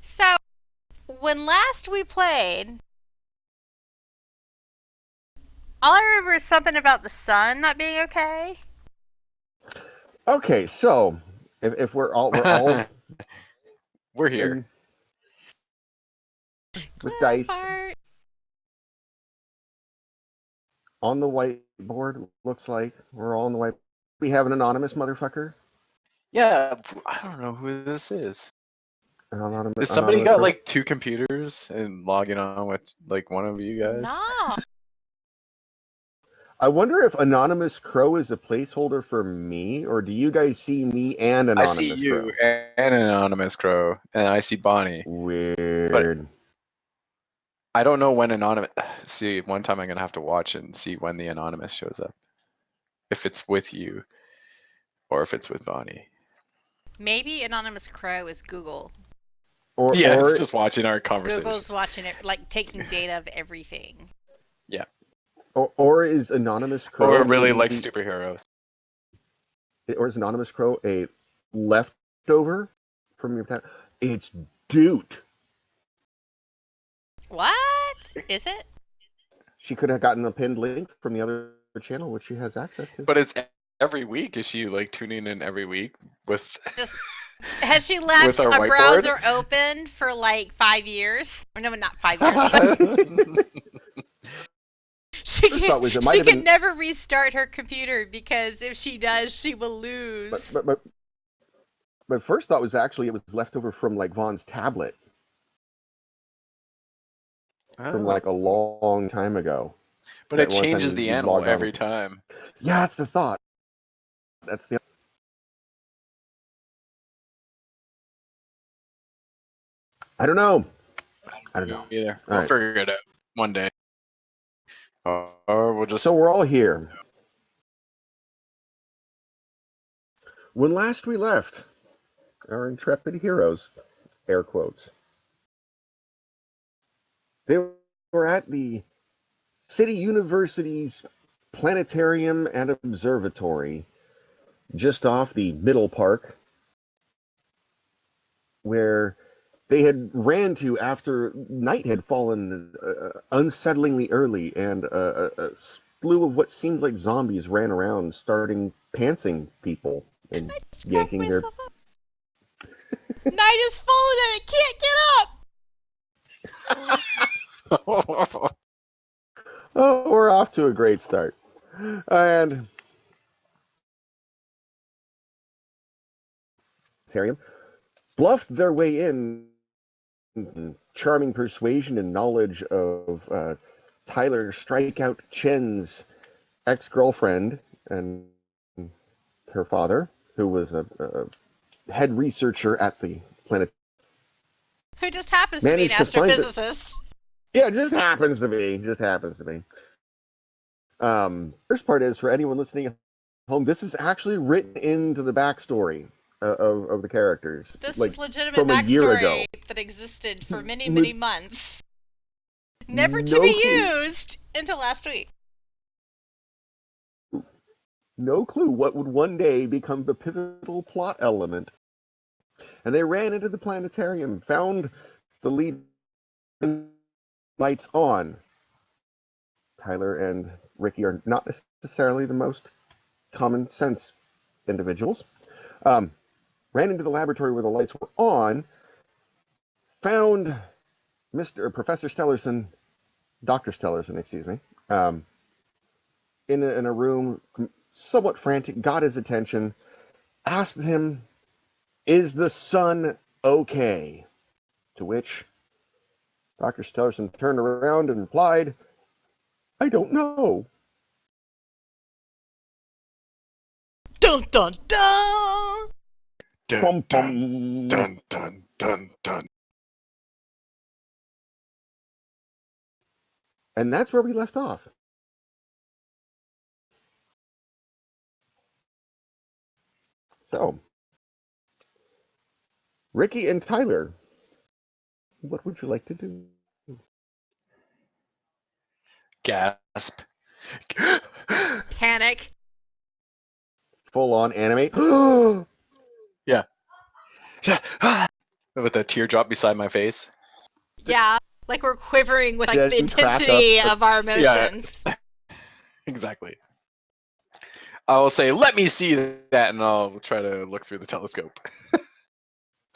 So, when last we played, all I remember is something about the sun not being okay. Okay, so if we're all We're here. in with dice Clever. on the whiteboard, looks like we're all on the white. We have an anonymous motherfucker, Yeah, I don't know who this is. an anonymous Has somebody anonymous got crow. like two computers and logging on with like one of you guys? No. I wonder if anonymous crow is a placeholder for me, or do you guys see me and I see anonymous you crow? and an anonymous crow, and I see Bonnie. But Weird. I don't know when anonymous. See, one time I'm gonna have to watch and see when the anonymous shows up. If it's with you or if it's with Bonnie. Maybe Anonymous Crow is Google. Or Yeah, it's or just watching our conversation. Google's watching it, like taking data of everything. Yeah. or is anonymous crow Or really like maybe, Stupor Heroes. or is anonymous crow a leftover from your time? It's Doot. What? Is it? She could have gotten the pinned link from the other channel, which she has access to. But it's every week. Is she like tuning in every week with Just has she with left our a whiteboard? browser open for like 5 years? Or no, not 5 years, but she First can thought was it might she have can been, never restart her computer because if she does, she will but lose. but but my first thought was actually it was leftover from like Vaughn's tablet from Oh. like a long time ago. But That it one time changes you, the you animal logged on every with. time. Yeah, that's the thought. That's the. I don't know. I don't know. Either. All We'll right. figure it out one day. Or we'll So just we're all here. When last we left, our intrepid heroes, air quotes, they were at the City University's planetarium and observatory just off the middle park where they had ran to after night had fallen unsettlingly early, and a slew of what seemed like zombies ran around, starting pantsing people and I just cracked yanking their. myself up. And I just fallen and I can't get up. Oh, we're off to a great start, and Tyrion bluffed their way in, charming persuasion and knowledge of Tyler Strikeout Chen's ex-girlfriend and her father, who was a head researcher at the planet, Who just happens to be an managed to find it. astrophysicist. Yeah, it just happens to be. Just happens to be. First part is for anyone listening at home. This is actually written into the backstory of the characters, This was like legitimate from a year backstory ago. that existed for many, many months. Never to No be clue. used until last week. No clue what would one day become the pivotal plot element. And they ran into the planetarium, found the lead lights on. Tyler and Ricky are not necessarily the most common sense individuals. Um, ran into the laboratory where the lights were on, found Mr. Professor Stellarson, Dr. Stellarson, excuse me, in a room, somewhat frantic, got his attention, asked him, "Is the sun okay?" To which Dr. Stellarson turned around and replied, "I don't know." Dun dun dun! Dun Bum dun bum. dun dun dun dun. And that's where we left off. So, Ricky and Tyler, what would you like to do? Gasp. Panic. Full on animate. Yeah. Yeah. with a teardrop beside my face. Yeah, like we're quivering with like the Then crack intensity up. of our emotions. Exactly. I will say, "Let me see that," and I'll try to look through the telescope.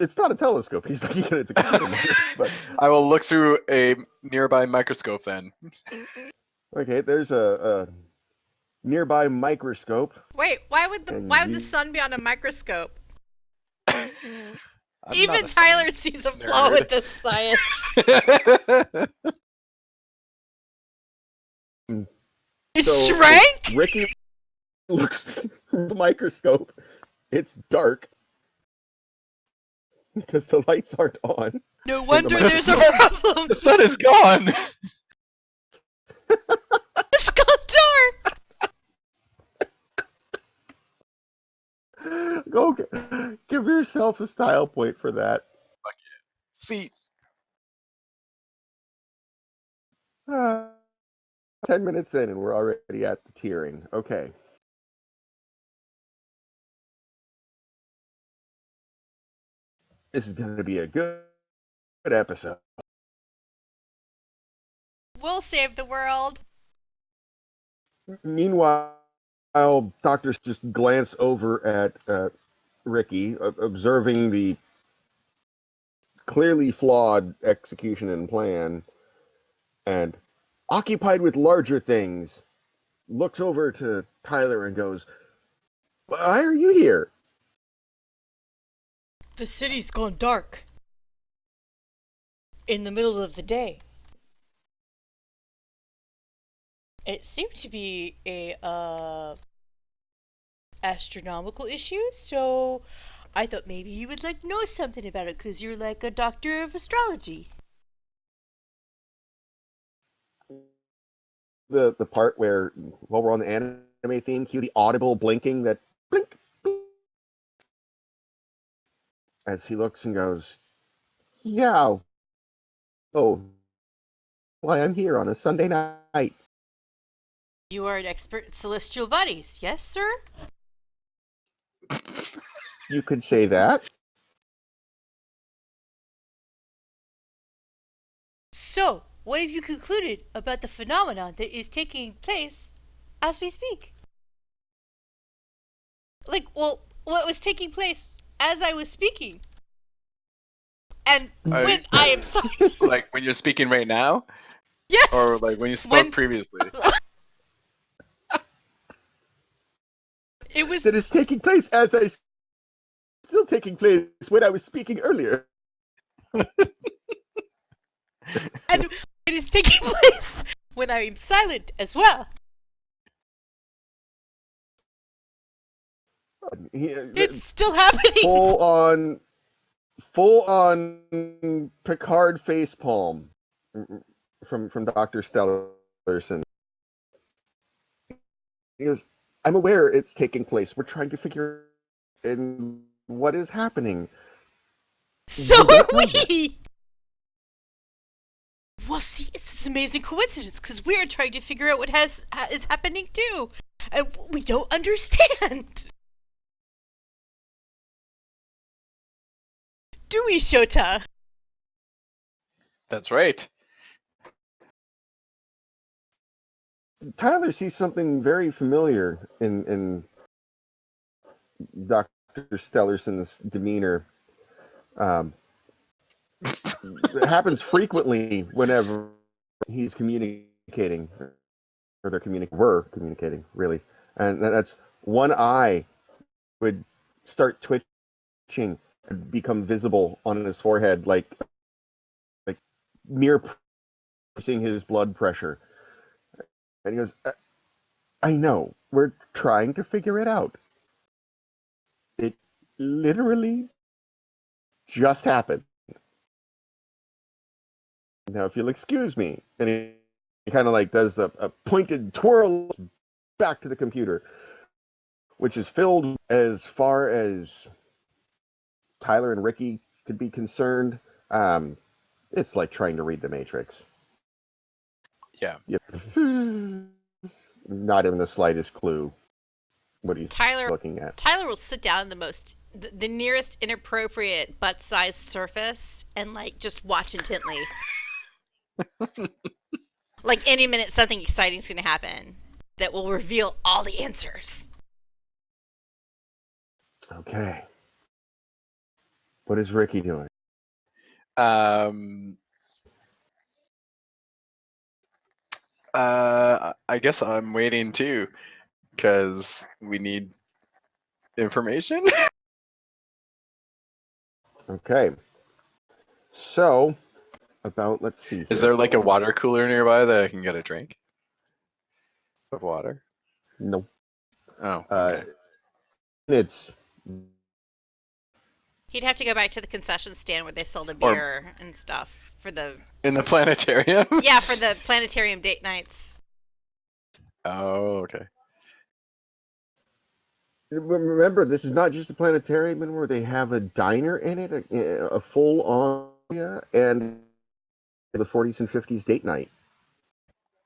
It's not a telescope. He's looking at it. It's a computer monitor. But I will look through a nearby microscope then. okay, there's a nearby microscope. Wait, why would And the sun be on a microscope? I'm Even not a Tyler science sees a flaw nerd. with this science. It So shrank? Ricky looks through the microscope. It's dark because the lights aren't on. No wonder The there's a sun- problem. The sun is gone. It's gone dark. Go give yourself a style point for that. Sweet. 10 minutes in and we're already at the tearing. Okay. This is going to be a good episode. We'll save the world. Meanwhile, doctors just glance over at Ricky, observing the clearly flawed execution and plan, and occupied with larger things, looks over to Tyler and goes, "Why are you here?" The city's gone dark. In the middle of the day. It seemed to be a astronomical issue, so I thought maybe you would like know something about it because you're like a doctor of astrology. The part where, while we're on the anime theme, cue the audible blinking that blink, blink, as he looks and goes, "Yeah. Oh, why I'm here on a Sunday night." You are an expert in celestial bodies, yes, sir? You could say that. So, what have you concluded about the phenomenon that is taking place as we speak? Like, well, what was taking place as I was speaking? And when I am sorry. Like when you're speaking right now, Yes! or like when you spoke When- previously. It was. That is taking place as I still taking place when I was speaking earlier. And it is taking place when I am silent as well. It's still happening. Full on Picard facepalm from Dr. Stellarson. He goes, "I'm aware it's taking place. We're trying to figure in what is happening." So You are don't know that. we. Well, see, it's this amazing coincidence because we're trying to figure out what is happening too, and we don't understand. Do we, Shota? That's right. Tyler sees something very familiar in Dr. Stellarson's demeanor. It happens frequently whenever he's communicating, or were communicating, really. And that's one eye would start twitching and become visible on his forehead, like near pressing his blood pressure. And he goes, "I know, we're trying to figure it out. It literally just happened. Now, if you'll excuse me," and he kind of like does a pointed twirl back to the computer, which is filled, as far as Tyler and Ricky could be concerned. It's like trying to read the Matrix. Yeah. Not even the slightest clue. What are you Tyler looking at? Tyler will sit down in the nearest inappropriate butt-sized surface and like just watch intently. Like any minute something exciting is going to happen that will reveal all the answers. Okay. What is Ricky doing? I guess I'm waiting too, because we need information. Okay. So, let's see here. Is there like a water cooler nearby that I can get a drink of water? No. Oh, okay. It's He'd have to go back to the concession stand where they sell the beer and stuff for the In the planetarium? yeah, for the planetarium date nights. Oh, okay. remember, this is not just a planetarium where they have a diner in it, a full-on area, and the 40s and 50s date night.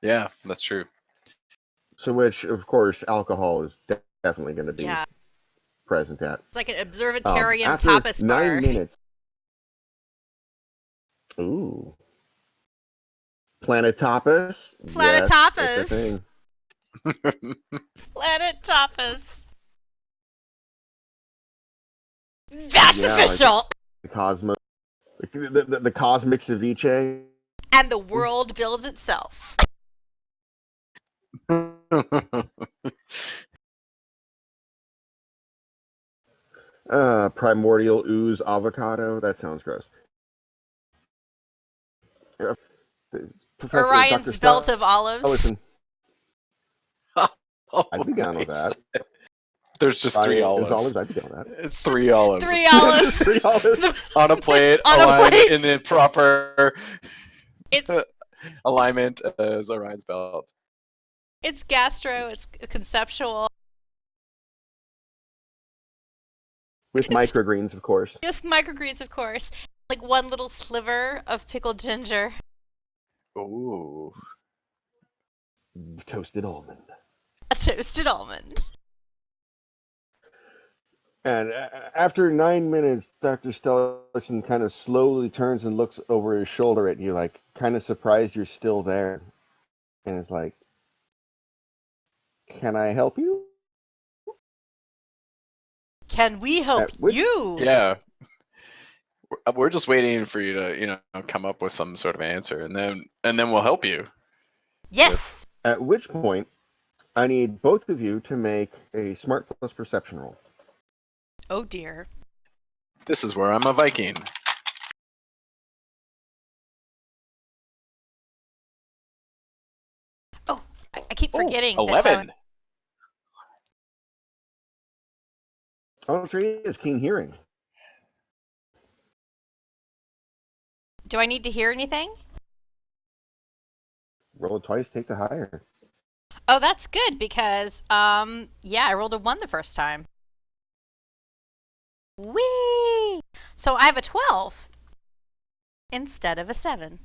Yeah, that's true. So, which, of course, alcohol is definitely going to be present at. It's like an observatarium after tapas 9 bar. minutes. Ooh. Planet Tapas? Planet Yes, Tapas. it's a thing. Planet Tapas. That's official. The Cosmos. The Cosmic Ceviche. And the world builds itself. Primordial Ooze Avocado. That sounds gross. Orion's Dr. belt of olives. I'd be down with that. There's just 3 olives. I'd be down with that. It's 3 olives. 3 olives. 3 olives. On a plate, On a aligned plate. in the proper It's alignment as Orion's belt. it's gastro. It's conceptual. With microgreens, of course. Just microgreens, of course. Like one little sliver of pickled ginger. Ooh. Toasted almond. A toasted almond. And after 9 minutes, Dr. Stellarson kind of slowly turns and looks over his shoulder at you, like, kind of surprised you're still there. And is like, can I help you? Can we help you? Yeah. We're just waiting for you to, come up with some sort of answer, and then we'll help you. Yes. At which point, I need both of you to make a Smart Plus Perception roll. Oh dear. This is where I'm a Viking. Oh, I keep forgetting. 11. Oh, 3 is Keen Hearing. Do I need to hear anything? Roll it twice, take the higher. Oh, that's good because, I rolled a 1 the first time. Whee! So I have a 12 instead of a 7.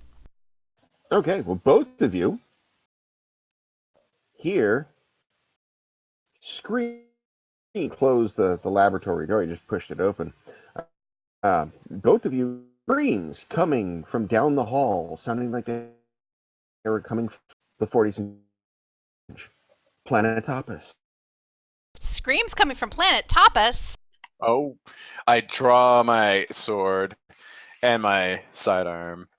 Okay, well, both of you here scream. Close the laboratory door. You just pushed it open. Both of you screams coming from down the hall, sounding like they were coming from the 40s and Planet Tapas. Screams coming from Planet Tapas. Oh, I draw my sword and my sidearm,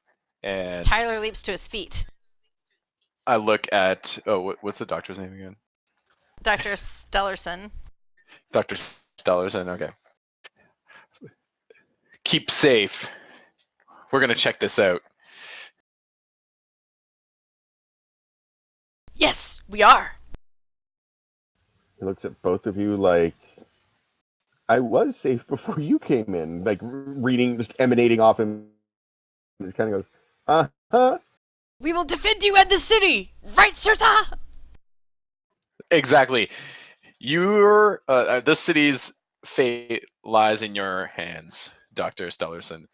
and Tyler leaps to his feet. I look at what's the doctor's name again? Dr. Stellarson. Dr. Stellarson. Okay. Keep safe. We're gonna check this out. Yes, we are. He looks at both of you like, I was safe before you came in. Like, reading, just emanating off him. He kind of goes, uh-huh. We will defend you and the city. Right, Sirta? Exactly. This city's fate lies in your hands, Dr. Stellarson.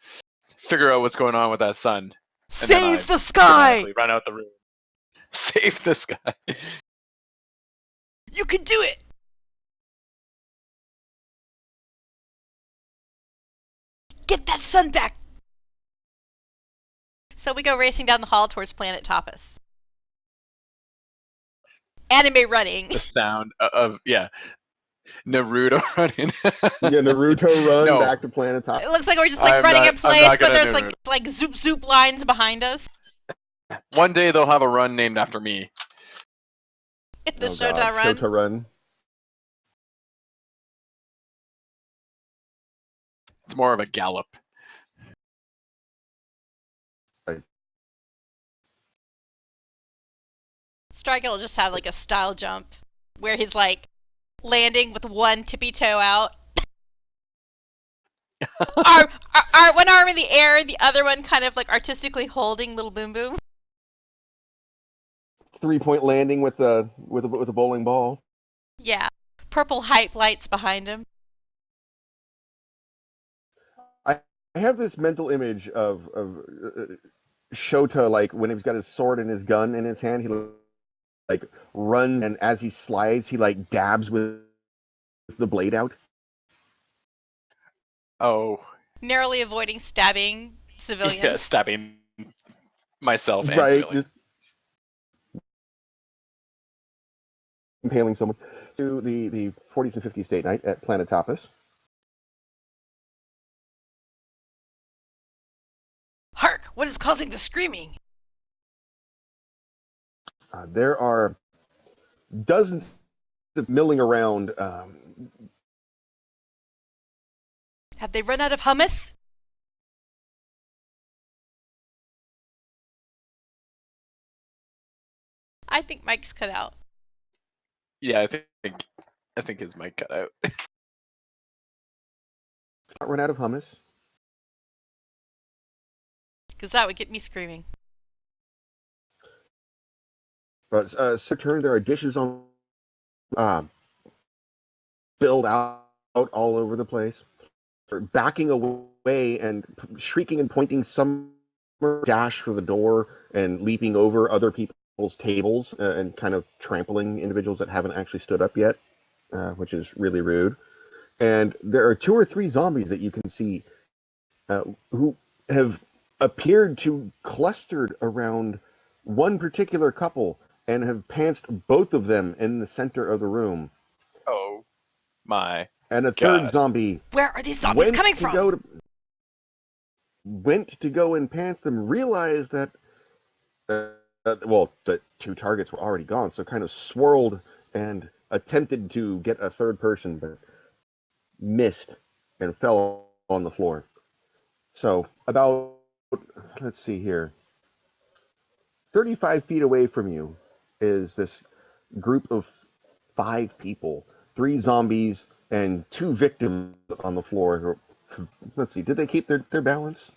Figure out what's going on with that sun. Save the sky! Run out the room. Save the sky. You can do it! Get that sun back! So we go racing down the hall towards Planet Tapas. Anime running. The sound of Naruto running. Yeah, Naruto run No, back to Planet Top. It looks like we're just like I'm running not- in I'm place, not but gonna there's Naruto. like zoop zoop lines behind us. One day they'll have a run named after me. The Oh Shota God, run. Shota run. It's more of a gallop. Striker will just have like a style jump where he's like landing with one tippy toe out. One arm in the air, the other one kind of like artistically holding little Boom Boom. 3-point landing with a bowling ball. Yeah. Purple hype lights behind him. I have this mental image of Shota, like when he's got his sword and his gun in his hand, he like runs, and as he slides, he like dabs with the blade out. Oh, Narrowly avoiding stabbing civilians. yeah, stabbing myself and Right, civilians. just impaling someone. To the 40s and 50s date night at Planet Tapas. Hark! What is causing the screaming? There are dozens of milling around. Have they run out of hummus? I think Mike's cut out. Yeah, I think his mic cut out. Not run out of hummus. Because that would get me screaming. But turn, there are dishes on spilled out all over the place. Backing away and shrieking and pointing, some dash for the door and leaping over other people's tables and kind of trampling individuals that haven't actually stood up yet, which is really rude. And there are 2 or 3 zombies that you can see who have appeared to clustered around one particular couple and have pantsed both of them in the center of the room. Oh my And a third God. zombie Where are these zombies coming from? Went to go and pants them, realized that the 2 targets were already gone, so kind of swirled and attempted to get a third person, but missed and fell on the floor. So about, let's see here, 35 feet away from you is this group of 5 people, 3 zombies and 2 victims on the floor. Let's see, did they keep their balance?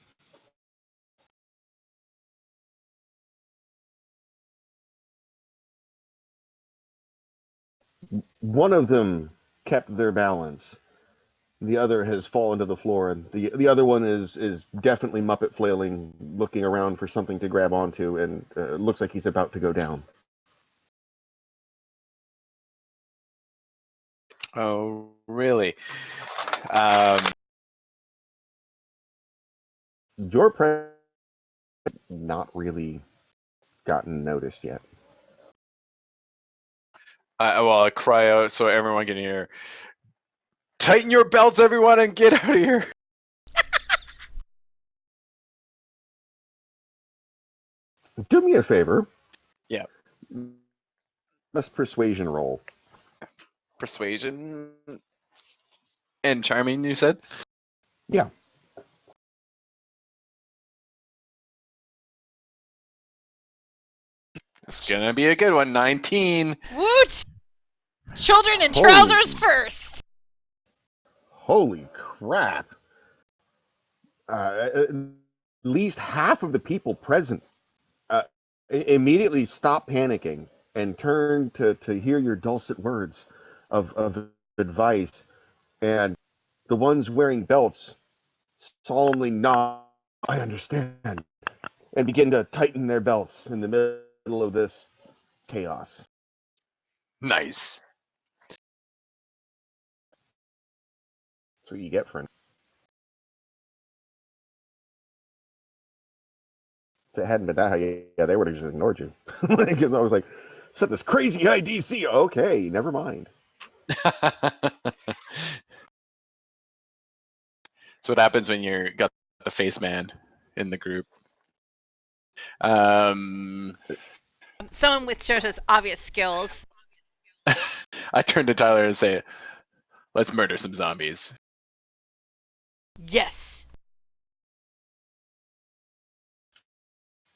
One of them kept their balance. The other has fallen to the floor, and the other one is definitely Muppet flailing, looking around for something to grab onto, and looks like he's about to go down. Oh, really? Your presence not really gotten noticed yet. Well, I cry out so everyone can hear. Tighten your belts, everyone, and get out of here. Do me a favor. Yeah. Let's persuasion roll. Persuasion and charming, you said? Yeah. It's gonna be a good one. 19. Woot! Children in Holy- trousers first! Holy crap. At least half of the people present immediately stop panicking and turn to hear your dulcet words of advice. And the ones wearing belts solemnly nod, I understand, and begin to tighten their belts in the middle of this chaos. Nice. That's what you get, friend. If it hadn't been that, yeah, they would have just ignored you. Like, I was like, set this crazy IDC. Okay, never mind. That's what happens when you're got the face man in the group. Someone with shows obvious skills. I turn to Tyler and say, "Let's murder some zombies." Yes.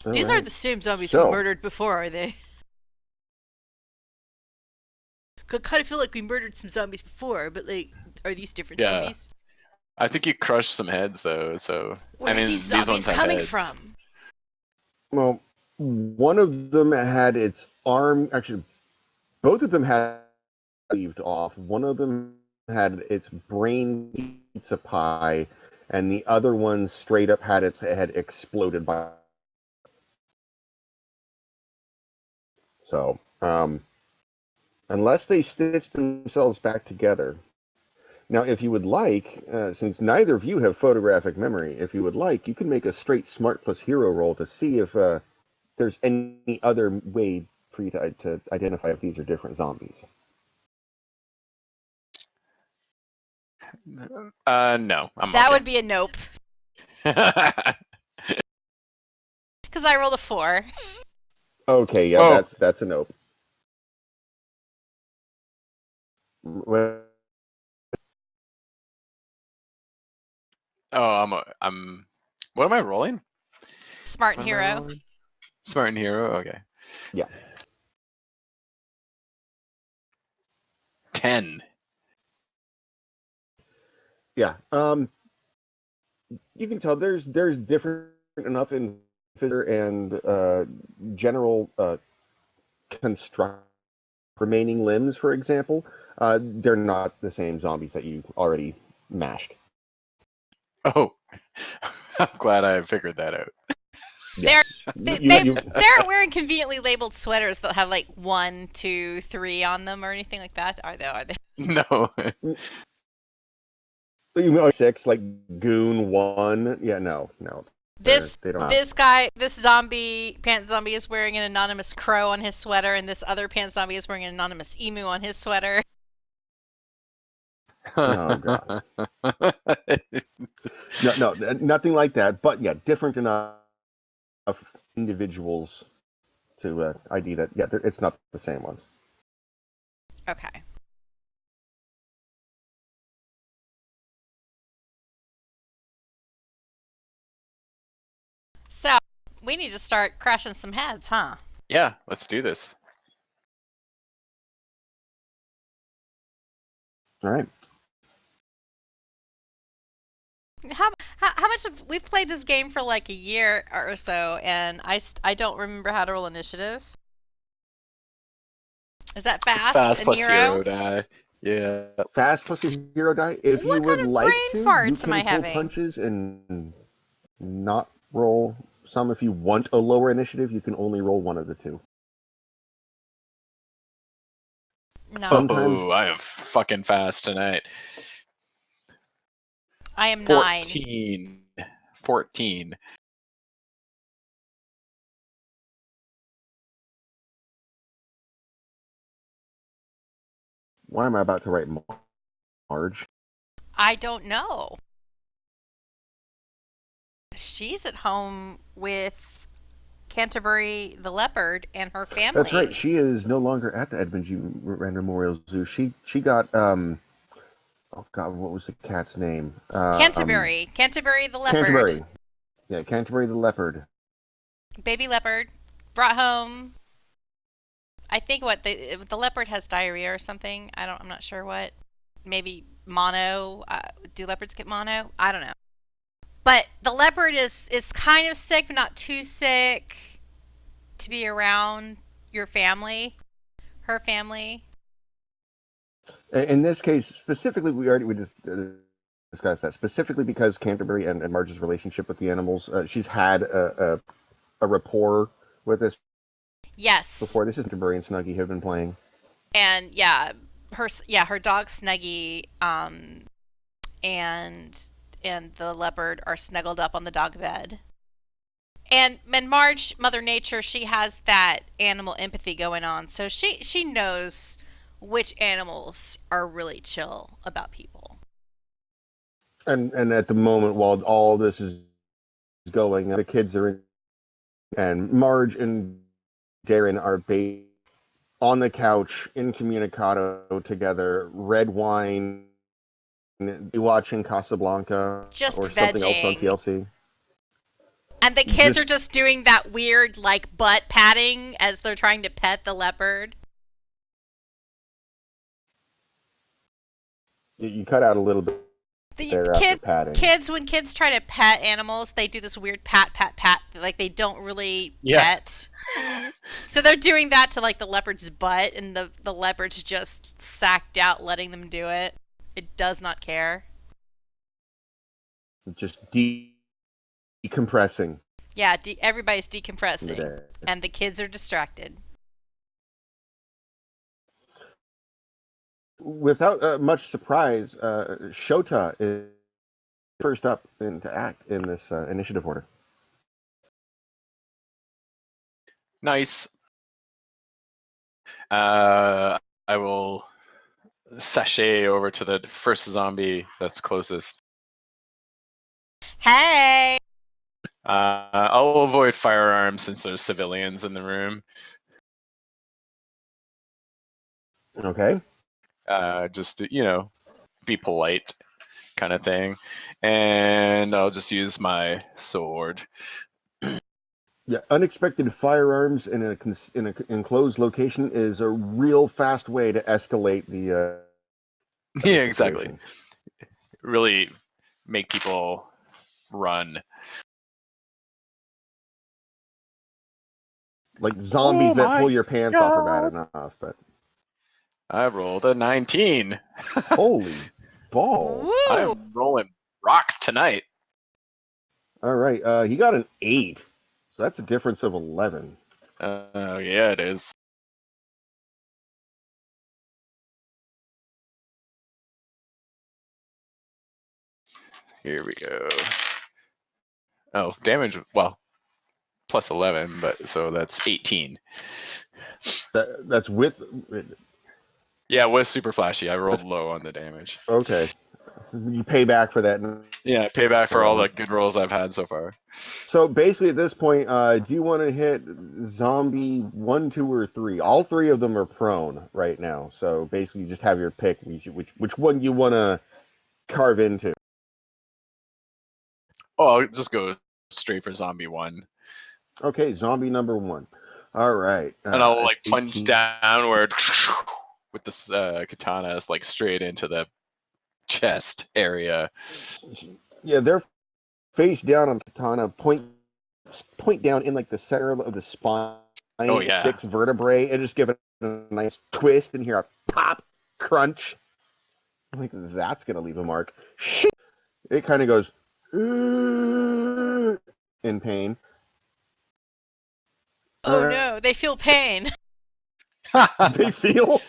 All These right. are the same zombies So- we murdered before, are they? I kind of feel like we murdered some zombies before, but like, are these different Yeah. zombies? I think you crushed some heads though, so Where I mean are these these zombies ones have coming heads. from? Well, one of them had its arm. Actually, both of them had cleaved off. One of them had its brain pizza pie, and the other one straight up had its head exploded by. So, unless they stitch themselves back together. Now, if you would like, since neither of you have photographic memory, if you would like, you can make a straight smart plus hero roll to see if there's any other way for you to identify if these are different zombies. No, I'm That okay. would be a nope. Because I rolled a 4. Okay, yeah, Oh. that's a nope. Well, I'm. What am I rolling? Smart What and am I hero. rolling? Smart and hero. Okay. yeah. 10. Yeah. You can tell there's different enough in figure and general construct remaining limbs, for example. They're not the same zombies that you already mashed. Oh, I'm glad I figured that out. Yeah. They're wearing conveniently labeled sweaters that have like 1, 2, 3 on them or anything like that. Are they? No. You know, 6 like goon 1. Yeah, no. This They don't. this zombie pants zombie is wearing an anonymous crow on his sweater, and this other pants zombie is wearing an anonymous emu on his sweater. Oh god. No, nothing like that. But yeah, different enough individuals to ID that. Yeah, it's not the same ones. Okay. So we need to start crashing some heads, huh? Yeah, let's do this. All right. How much have we've played this game for like a year or so, and I don't remember how to roll initiative. Is that It's fast, fast and plus hero? hero die. Yeah. Fast plus your hero die. If you What would kind of like brain to, you farts am can I pull having? punches and not roll some. If you want a lower initiative, you can only roll one of the two. No, Sometimes I am fucking fast tonight. I am 14. 14. why am I about to write Marge? I don't know. She's at home with Canterbury the leopard and her family. That's right. She is no longer at the Edmund G. Rand Memorial Zoo. She got oh god, what was the cat's name? Canterbury the leopard. Canterbury. Yeah, Canterbury the leopard. Baby leopard brought home. I think what the leopard has diarrhea or something. I'm not sure what. Maybe mono. Do leopards get mono? I don't know. But the leopard is kind of sick, but not too sick to be around your family, her family. In this case, specifically, we just discussed that specifically because Canterbury and Marge's relationship with the animals. She's had a rapport with this Yes. before. This is Canterbury and Snuggy have been playing. And her dog Snuggy and the leopard are snuggled up on the dog bed. And Marge, Mother Nature, she has that animal empathy going on, so she knows which animals are really chill about people. And at the moment, while all this is going, the kids are in, and Marge and Darren are on the couch incommunicado together, red wine, watching Casablanca Just or something else on vegging. TLC. And the kids are Just just doing that weird like butt patting as they're trying to pet the leopard. you cut out a little bit The there after patting. kids when kids try to pet animals, they do this weird pat pat pat like they don't really Yeah. pet. So they're doing that to like the leopard's butt, and the leopard's just sacked out letting them do it. It does not care. Just decompressing Yeah, everybody's in the decompressing, day. and the kids are distracted. Without much surprise, Shota is first up to act in this initiative order. Nice. I will sashay over to the first zombie that's closest. Hey, I'll avoid firearms since there's civilians in the room. Okay. Just to, be polite, kind of thing, and I'll just use my sword. Yeah, unexpected firearms in an enclosed location is a real fast way to escalate the Yeah, exactly. situation. Really make people run. Like Oh zombies that pull my your pants off are bad god! enough, but I rolled a 19. holy balls! woo! I'm rolling rocks tonight. All right, he got an 8, so that's a difference of 11. Yeah, it is. Here we go. Oh, damage. Well, plus 11, but so that's 18. That's with Yeah, it was super flashy. I rolled low on the damage. okay. You pay back for that Yeah, payback for all the round. good rolls I've had so far. So basically, at this point, do you want to hit zombie 1, 2, or 3? All three of them are prone right now. So basically, you just have your pick which one you want to carve into. Oh, I'll just go straight for zombie one, Okay, zombie number 1. All right, and I'll it's like plunge 18. downward with this katana, like straight into the chest area. Yeah, they're face down on katana, point down in like the center of the spine, Oh yeah. 6 vertebrae, and just give it a nice twist and hear a pop, crunch. I'm like, that's gonna leave a mark. Shit. It kind of goes in pain. All Oh right, no, they feel pain. they feel.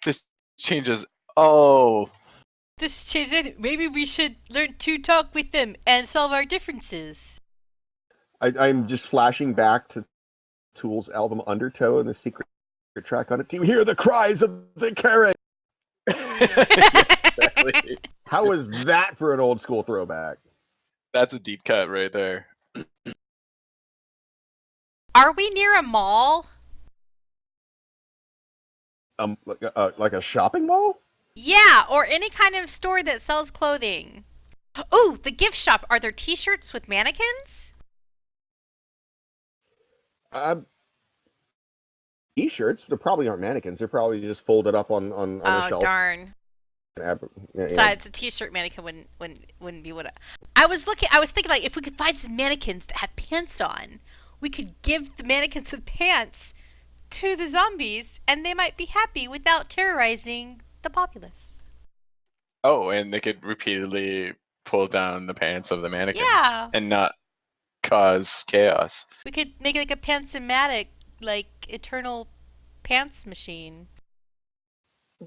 This changes. Oh, This changes it. Maybe we should learn to talk with them and solve our differences. I'm just flashing back to Tool's album Undertow and the secret track on it. Do you hear the cries of the carrot? yeah, exactly. How was that for an old school throwback? That's a deep cut right there. Are we near a mall? Like a shopping mall? Yeah, or any kind of store that sells clothing. Ooh, the gift shop. Are there t-shirts with mannequins? Uh, T-shirts. They probably aren't mannequins. They're probably just folded up on a Oh, shelf. darn. Yeah, yeah. Besides, a t-shirt mannequin wouldn't be what I was thinking like if we could find some mannequins that have pants on, we could give the mannequins with pants to the zombies and they might be happy without terrorizing the populace. Oh, and they could repeatedly pull down the pants of the mannequin Yeah. and not cause chaos. We could make it like a pantsomatic, like eternal pants machine.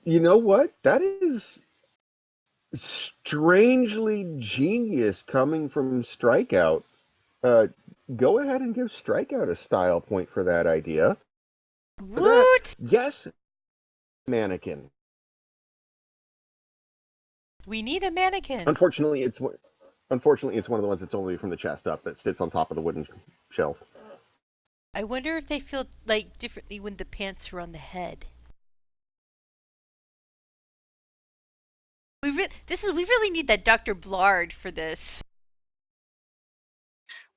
You know what? That is Strangely genius coming from Strikeout. Uh, Go ahead and give Strikeout a style point for that idea. For that, Woot! yes, mannequin. We need a mannequin. Unfortunately, it's one of the ones that's only from the chest up that sits on top of the wooden shelf. I wonder if they feel like differently when the pants are on the head. We really need that Dr. Blard for this.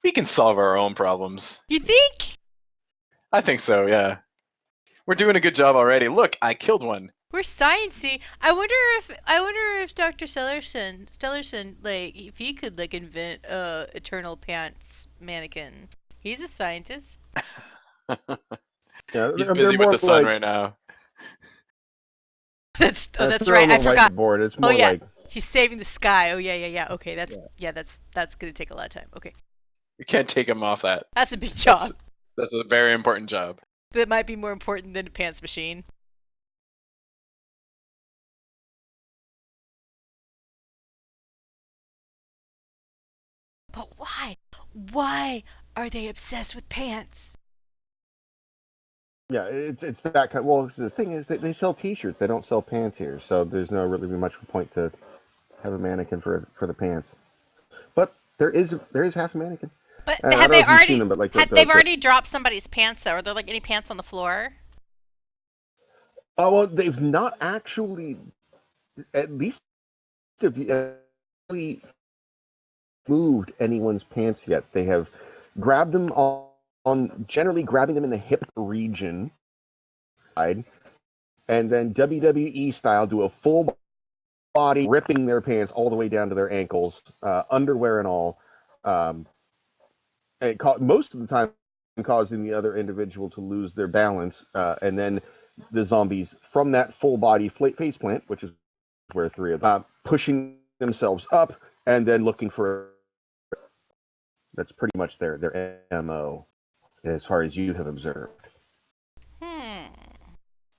We can solve our own problems. You think? I think so, yeah. We're doing a good job already. Look, I killed one. We're sciencey. I wonder if Dr. Stellarson, like, if he could like invent eternal pants mannequin. He's a scientist. Yeah, He's they're busy with more the sun like right now. That's they're right. on I the forgot. whiteboard. It's Oh more yeah, like he's saving the sky. Oh yeah. Okay, that's gonna take a lot of time. Okay, We can't take him off that. that's a big That's job. that's a very important job. That might be more important than a pants machine. But why? Why are they obsessed with pants? yeah, it's that kind. Well, the thing is that they sell T-shirts. They don't sell pants here, so there's no really much point to have a mannequin for the pants. But there is half a mannequin. But I don't know if you've seen them, but like they've already dropped somebody's pants though? Are there like any pants on the floor? oh well, they've not actually, at least if you really moved anyone's pants yet. They have grabbed them on generally grabbing them in the hip region, and then WWE style do a full body ripping their pants all the way down to their ankles, underwear and all. Um, and most of the time causing the other individual to lose their balance, and then the zombies from that full body face plant, which is where three of them pushing themselves up and then looking for. That's pretty much their MO as far as you have observed. Hmm.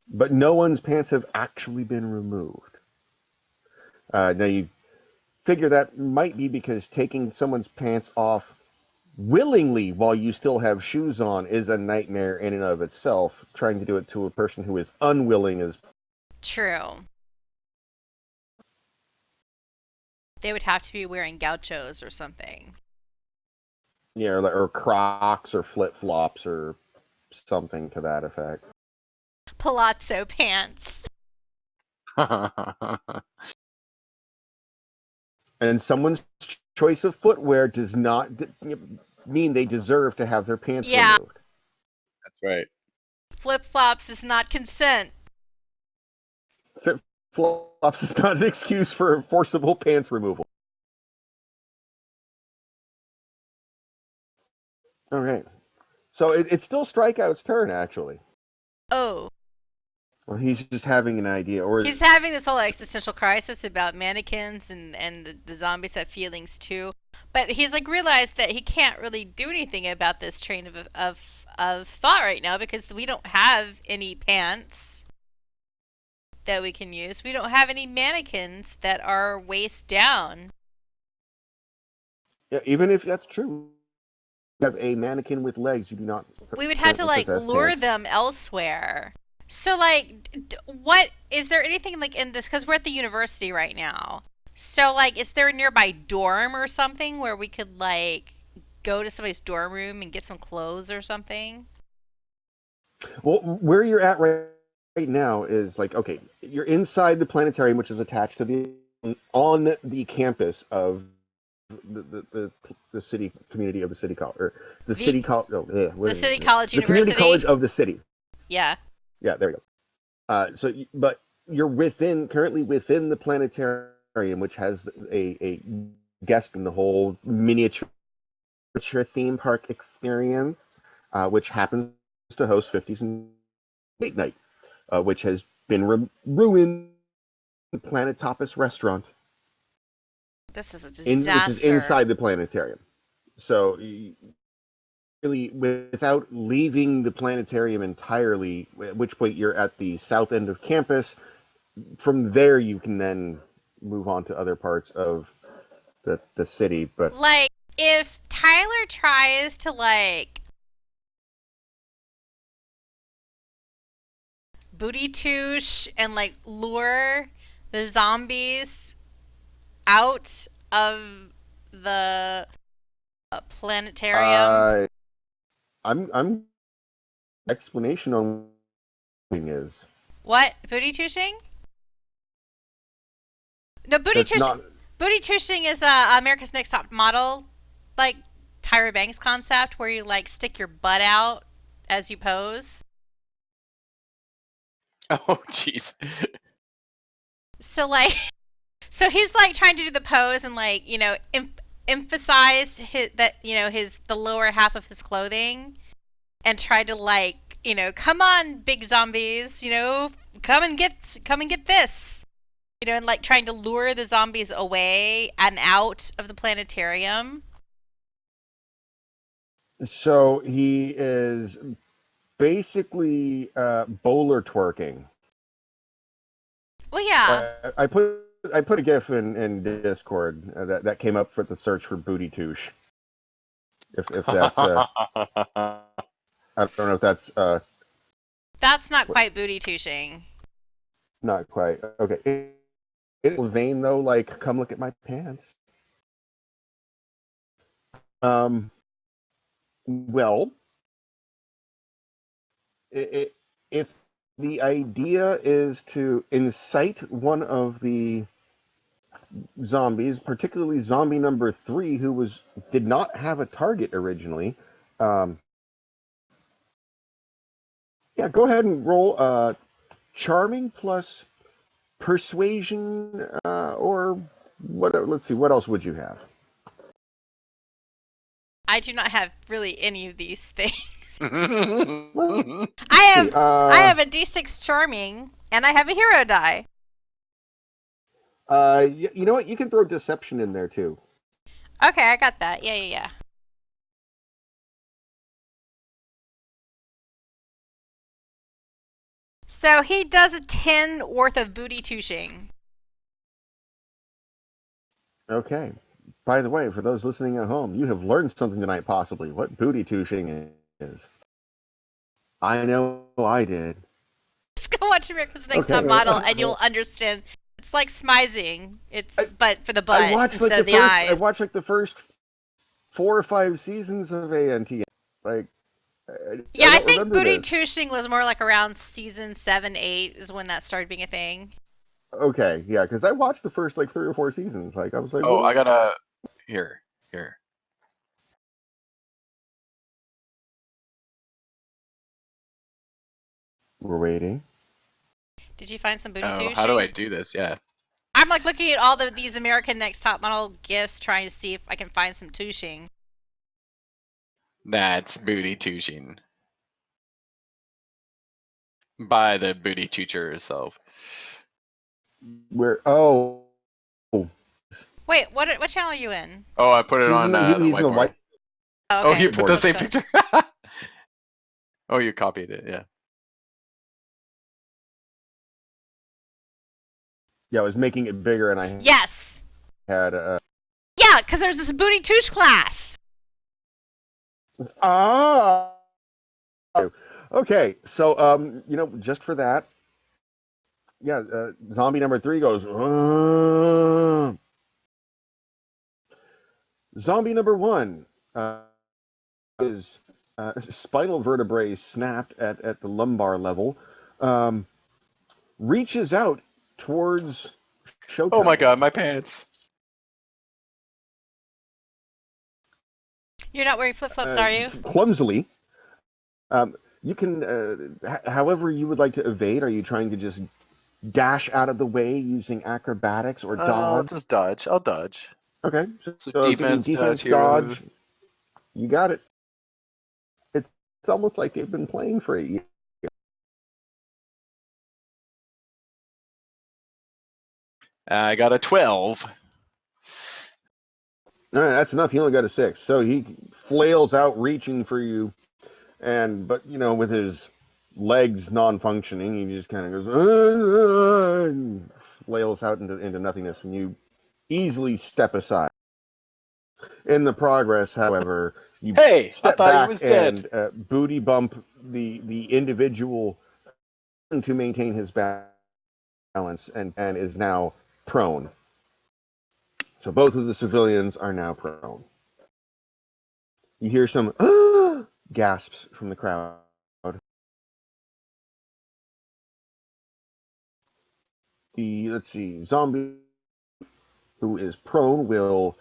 But no one's pants have actually been removed. Now you figure that might be because taking someone's pants off willingly while you still have shoes on is a nightmare in and of itself. Trying to do it to a person who is unwilling is True. They would have to be wearing gauchos or something. or Crocs or flip flops or something to that effect. Palazzo pants. And someone's choice of footwear does not mean they deserve to have their pants Yeah, removed. That's right. flip flops is not consent. Flip flops is not an excuse for forcible pants removal. All right. So it's still Strikeout's turn, actually. Oh, Well, he's just having an idea, or he's having this whole existential crisis about mannequins and the zombies have feelings too. But he's like realized that he can't really do anything about this train of thought right now because we don't have any pants that we can use. We don't have any mannequins that are waist down. yeah, even if that's true, you have a mannequin with legs. You do not We would have to currently like possess lure pants. them elsewhere. So like what is there anything like in this cuz we're at the university right now. So like is there a nearby dorm or something where we could like go to somebody's dorm room and get some clothes or something? Well, where you're at right now is like okay, you're inside the planetarium, which is attached to the on the campus of the city community of the city college or the The city college. Oh, what the is City it? College The community college University? of the city. Yeah. Yeah, there we go. But you're currently within the planetarium, which has a guest in the whole miniature theme park experience, which happens to host 50s and Late Night, which has been ruined. Planetopus restaurant, This is a which is disaster. inside the planetarium. So really, without leaving the planetarium entirely, at which point you're at the south end of campus. From there, you can then move on to other parts of the city. But Like, if Tyler tries to, like, booty touche and, like, lure the zombies out of the planetarium. uh, I'm explanation on what is. What? Booty touching? No, booty That's touching. not. Booty touching is America's Next Top Model, like Tyra Banks concept, where you like stick your butt out as you pose. Oh, jeez. So like, so he's like trying to do the pose and like emphasize that his the lower half of his clothing, and try to like come on big zombies, come and get this. And like trying to lure the zombies away and out of the planetarium. So he is basically bowler twerking. Well, yeah. I put a GIF in Discord that came up for the search for booty touche. If that's I don't know if that's That's not quite booty touching. not quite okay. It's vain though, like come look at my pants. Um, well, if the idea is to incite one of the zombies, particularly zombie number 3, who did not have a target originally, um, yeah, go ahead and roll charming plus persuasion, or what? Let's see, what else would you have? I do not have really any of these things. Let's I see. have I have a D6 charming and I have a hero die. You know what? You can throw deception in there too. Okay, I got that. Yeah. So he does a 10 worth of booty touching. Okay. By the way, for those listening at home, you have learned something tonight, possibly. What booty touching is. I know I did. Just go watch America's Next Okay. Top Model and you'll understand. It's like smizing. I, But for the I butt watched like instead of the the first. I eyes. watched like the first 4 or 5 seasons of ANT. Like, Yeah, I I don't think remember booty this. touching was more like around season 7, 8 is when that started being a thing. Okay, yeah, because I watched the first like 3 or 4 seasons. Like, I was like, Oh, I what? gotta. Here. We're waiting. Did you find some booty Oh, how do I touching? do this? Yeah. I'm like looking at all these American Next Top Model gifts, trying to see if I can find some touching. That's booty touching. By the booty toucher herself. Where? Oh, Wait, what channel are you in? Oh, I put it he's on he's in the whiteboard. white. Oh, Oh, okay. you put the Board. same Let's go. picture? Oh, you copied it, yeah. Yeah, I was making it bigger, and I Yes. had Yeah, because there's this booty touch class. ah. Okay, so just for that, yeah, zombie number 3 goes. Zombie number 1 is spinal vertebrae snapped at the lumbar level, um, reaches out towards Oh my Showtime. god, my pants. You're not wearing flip flops, are you? Clumsily. You can, however you would like to evade. Are you trying to just dash out of the way using acrobatics or I'll dodge? just dodge. I'll dodge. Okay, So so give me defense, defense, dodge, hero. dodge. You got it. It's almost like they've been playing for a year. I got a 12. All right, that's enough. He only got a 6, so he flails out, reaching for you, but with his legs non-functioning, he just kind of goes, flails out into nothingness, and you easily step aside. In the progress, however, you Hey, I step thought he back was dead. and booty bump the individual to maintain his balance and is now prone. So both of the civilians are now prone. You hear some gasps from the crowd. Let's see, zombie who is prone will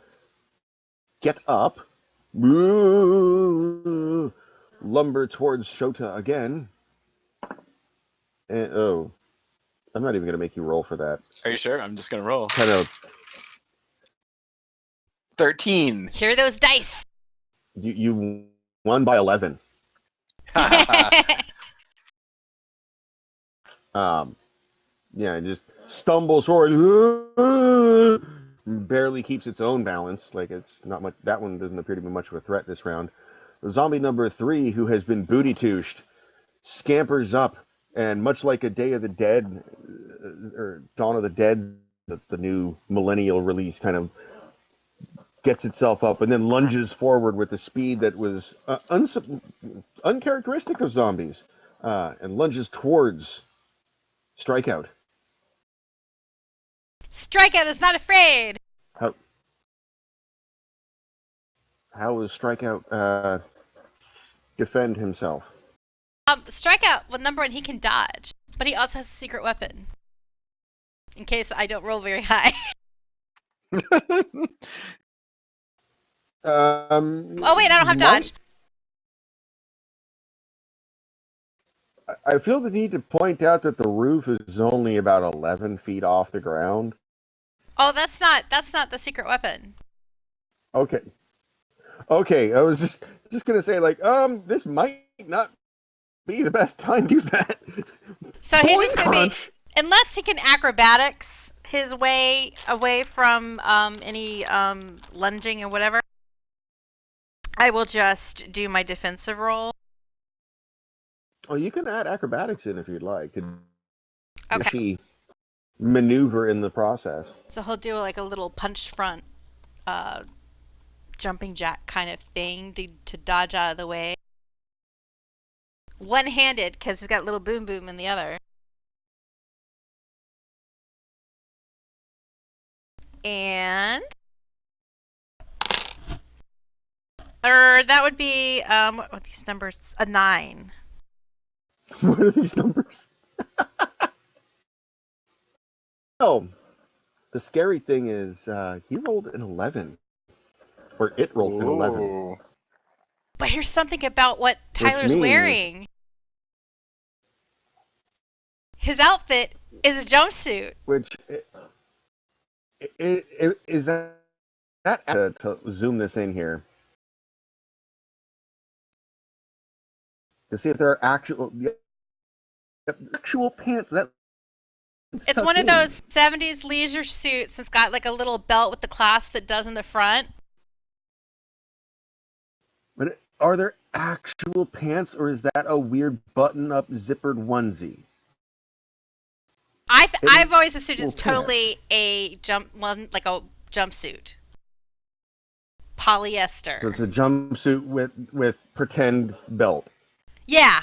get up, lumber towards Shota again, and I'm not even gonna make you roll for that. Are you sure? I'm just gonna roll. Kind of 13. Hear those dice. you won by 11. Yeah, it just stumbles forward, barely keeps its own balance. Like it's not much. That one doesn't appear to be much of a threat this round. Zombie number 3, who has been booty tooshed, scampers up, and much like a Day of the Dead or Dawn of the Dead, the new millennial release, kind of gets itself up and then lunges forward with the speed that was uncharacteristic of zombies, and lunges towards Strikeout. Strikeout is not afraid. How will Strikeout defend himself? Strikeout, well, number one, he can dodge, but he also has a secret weapon. In case I don't roll very high. Oh wait, I don't have dodge. I feel the need to point out that the roof is only about 11 feet off the ground. Oh, that's not the secret weapon. Okay. I was just gonna say, like, this might not be the best time to use that. So he's just gonna be, unless he can acrobatics his way away from any lunging or whatever. I will just do my defensive roll. Oh, you can add acrobatics in if you'd like. Okay. She maneuver in the process. So he'll do like a little punch front, jumping jack kind of thing to dodge out of the way. One-handed, because he's got little boom boom in the other. And that would be what are these numbers? A 9. What are these numbers? Oh, the scary thing is he rolled an 11, or it rolled an 11. Ooh. But here's something about what Tyler's wearing. His outfit is a jumpsuit. Which is that to zoom this in here to see if there are actual pants that. It's one of those 70s leisure suits that's got like a little belt with the clasp that does in the front. But are there actual pants, or is that a weird button-up zippered onesie? I've always assumed it's totally a jumpsuit. Polyester. So it's a jumpsuit with pretend belt. Yeah.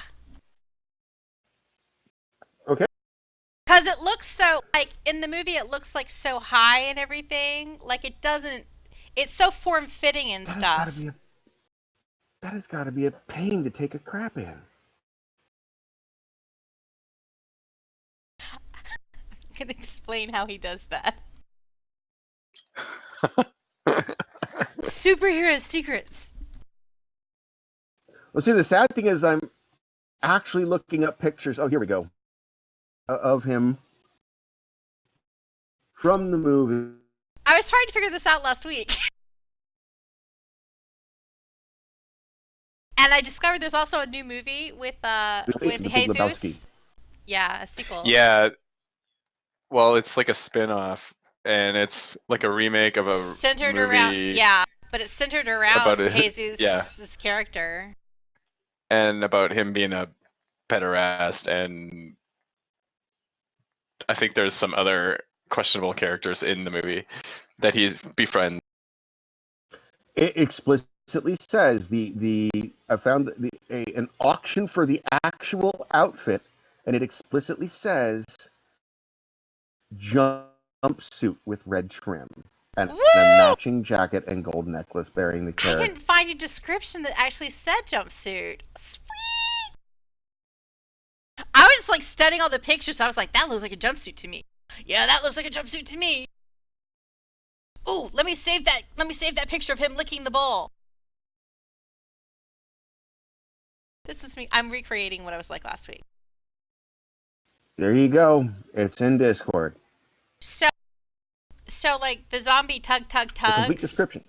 Okay. Because it looks so, like, in the movie it looks like so high and everything. Like it doesn't, it's so form-fitting and stuff. That has got to be a pain to take a crap in. I can explain how he does that. Superhero secrets. Well, see, the sad thing is I'm actually looking up pictures. Oh, here we go. Of him from the movie. I was trying to figure this out last week. And I discovered there's also a new movie with Jesus. Lebowski. Yeah, a sequel. Yeah. Well, it's like a spin-off, and it's like a remake of a centered movie around, yeah, but it's centered around about Jesus, yeah, this character, and about him being a pederast, and I think there's some other questionable characters in the movie that he befriends. It explicitly says I found an auction for the actual outfit, and it explicitly says jumpsuit with red trim and a Woo! matching jacket and gold necklace bearing the I character. didn't find a description that actually said jumpsuit. Sweet. I was just like studying all the pictures. I was like, that looks like a jumpsuit to me. Yeah, that looks like a jumpsuit to me. Ooh, let me save that. Let me save that picture of him licking the bowl. This is me. I'm recreating what I was like last week. There you go. It's in Discord. So, like the zombie The complete tugs, description.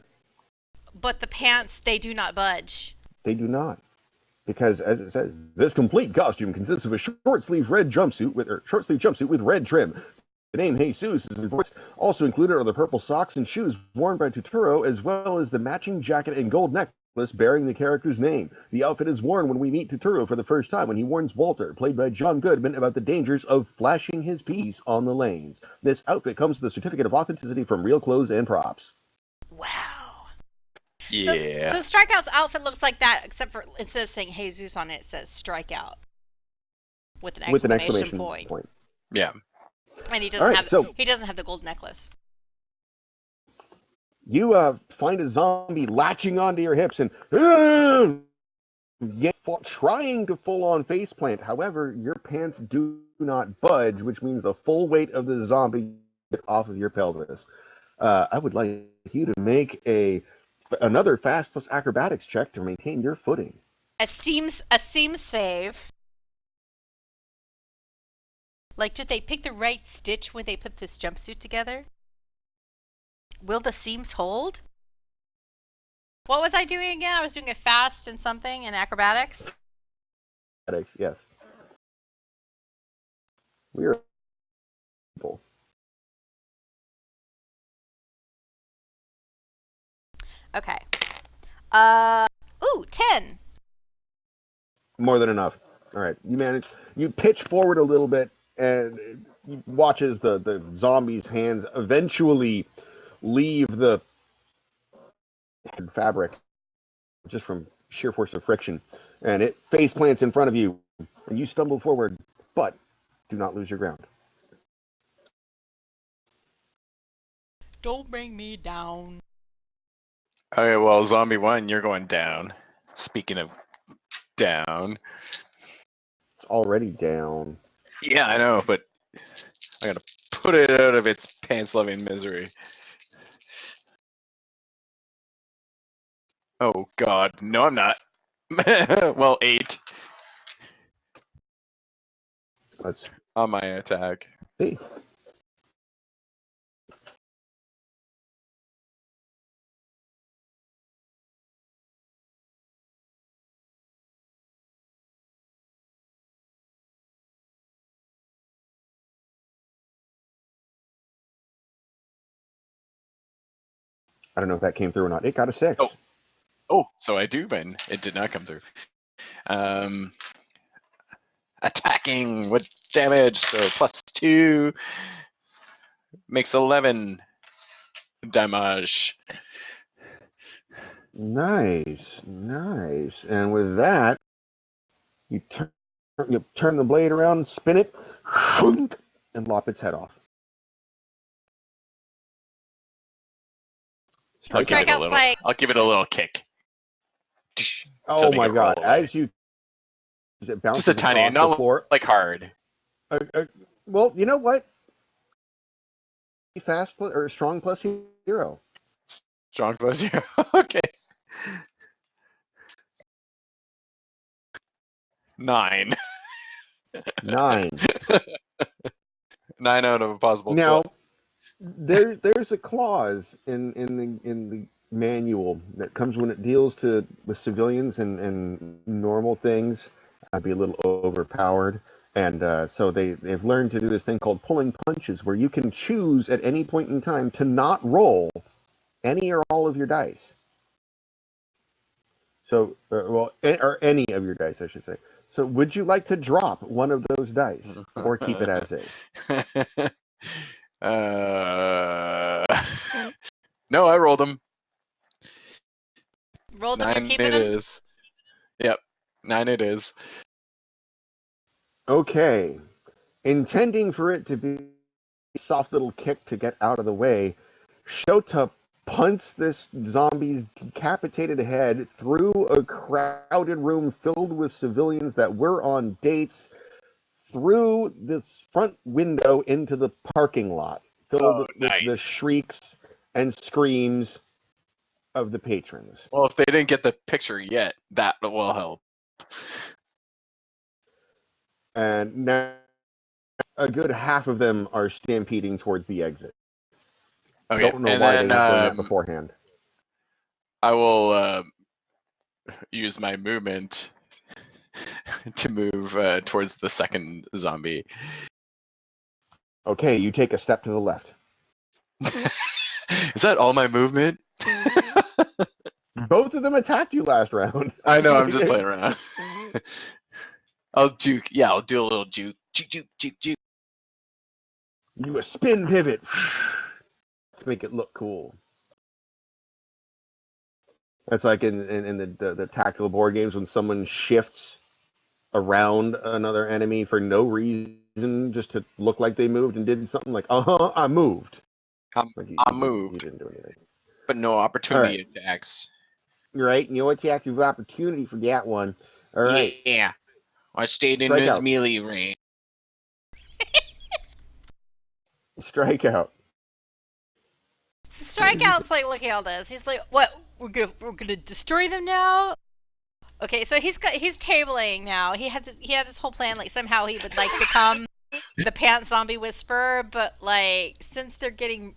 but the pants they do not budge. They do not. Because, as it says, this complete costume consists of a short-sleeve jumpsuit with red trim. The name Jesus is also included are the purple socks and shoes worn by Totoro, as well as the matching jacket and gold necklace bearing the character's name. The outfit is worn when we meet Totoro for the first time, when he warns Walter, played by John Goodman, about the dangers of flashing his piece on the lanes. This outfit comes with a certificate of authenticity from real clothes and props. Wow. Yeah. So Strikeout's outfit looks like that, except for instead of saying Jesus on it, it says Strikeout with an exclamation point. Yeah. And he doesn't have the gold necklace. You find a zombie latching onto your hips and trying to full-on faceplant. However, your pants do not budge, which means the full weight of the zombie off of your pelvis. I would like you to make another fast plus acrobatics check to maintain your footing. A seam save. Like, did they pick the right stitch when they put this jumpsuit together? Will the seams hold? What was I doing again? I was doing a fast and something in acrobatics. Yes. We are people. Okay. 10. More than enough. All right. You pitch forward a little bit, and you watch as the zombie's hands eventually leave the fabric just from sheer force of friction, and it face plants in front of you, and you stumble forward, but do not lose your ground. Don't bring me down. Okay, well, Zombie 1, you're going down. Speaking of down. It's already down. Yeah, I know, but I gotta put it out of its pants-loving misery. Oh god, no I'm not. Well, 8 Let's on my attack. see. I don't know if that came through or not. It got a 6. Oh, so I do win. It did not come through. Attacking with damage, so +2 makes 11 damage. Nice. And with that, you turn the blade around, spin it, and lop its head off. I'll give it a little kick. Oh my god! As it bounces just a tiny, across the not floor. like hard. Well, you know what? Fast plus, or strong plus hero. Strong plus hero. Okay. 9. 9. 9 out of a possible 12. Now, there's a clause in the manual that comes when it deals with civilians and normal things. I'd be a little overpowered, and so they've learned to do this thing called pulling punches, where you can choose at any point in time to not roll any or all of your dice. So, or any of your dice, I should say. So, would you like to drop one of those dice or keep it as is? No, I rolled them. Rolled them, you're 9 keeping it them? is. Yep, 9 it is. Okay. Intending for it to be a soft little kick to get out of the way, Shota punts this zombie's decapitated head through a crowded room filled with civilians that were on dates, through this front window into the parking lot, Oh, filled with nice. the shrieks and screams of the patrons. Well, if they didn't get the picture yet, that will help. And now a good half of them are stampeding towards the exit. Okay, Don't know and why they then weren't doing that beforehand. I will use my movement to move towards the second zombie. Okay, you take a step to the left. Is that all my movement? Both of them attacked you last round. I know, I'm just playing around. I'll juke. Yeah, I'll do a little juke. Juke, juke, juke, juke. You a spin pivot to make it look cool. That's like in the tactical board games when someone shifts around another enemy for no reason, just to look like they moved and did something like, I moved. Like I you moved, didn't do anything. but no All right. opportunity attacks. Right, no attack of opportunity for that one. All right, Yeah, I stayed in strike his out. melee range. Strike out. So Strikeout's like looking at all this. He's like, "What? We're gonna destroy them now?" Okay, so he's tabling now. He had this whole plan, like somehow he would like become the pants zombie whisperer, but like since they're getting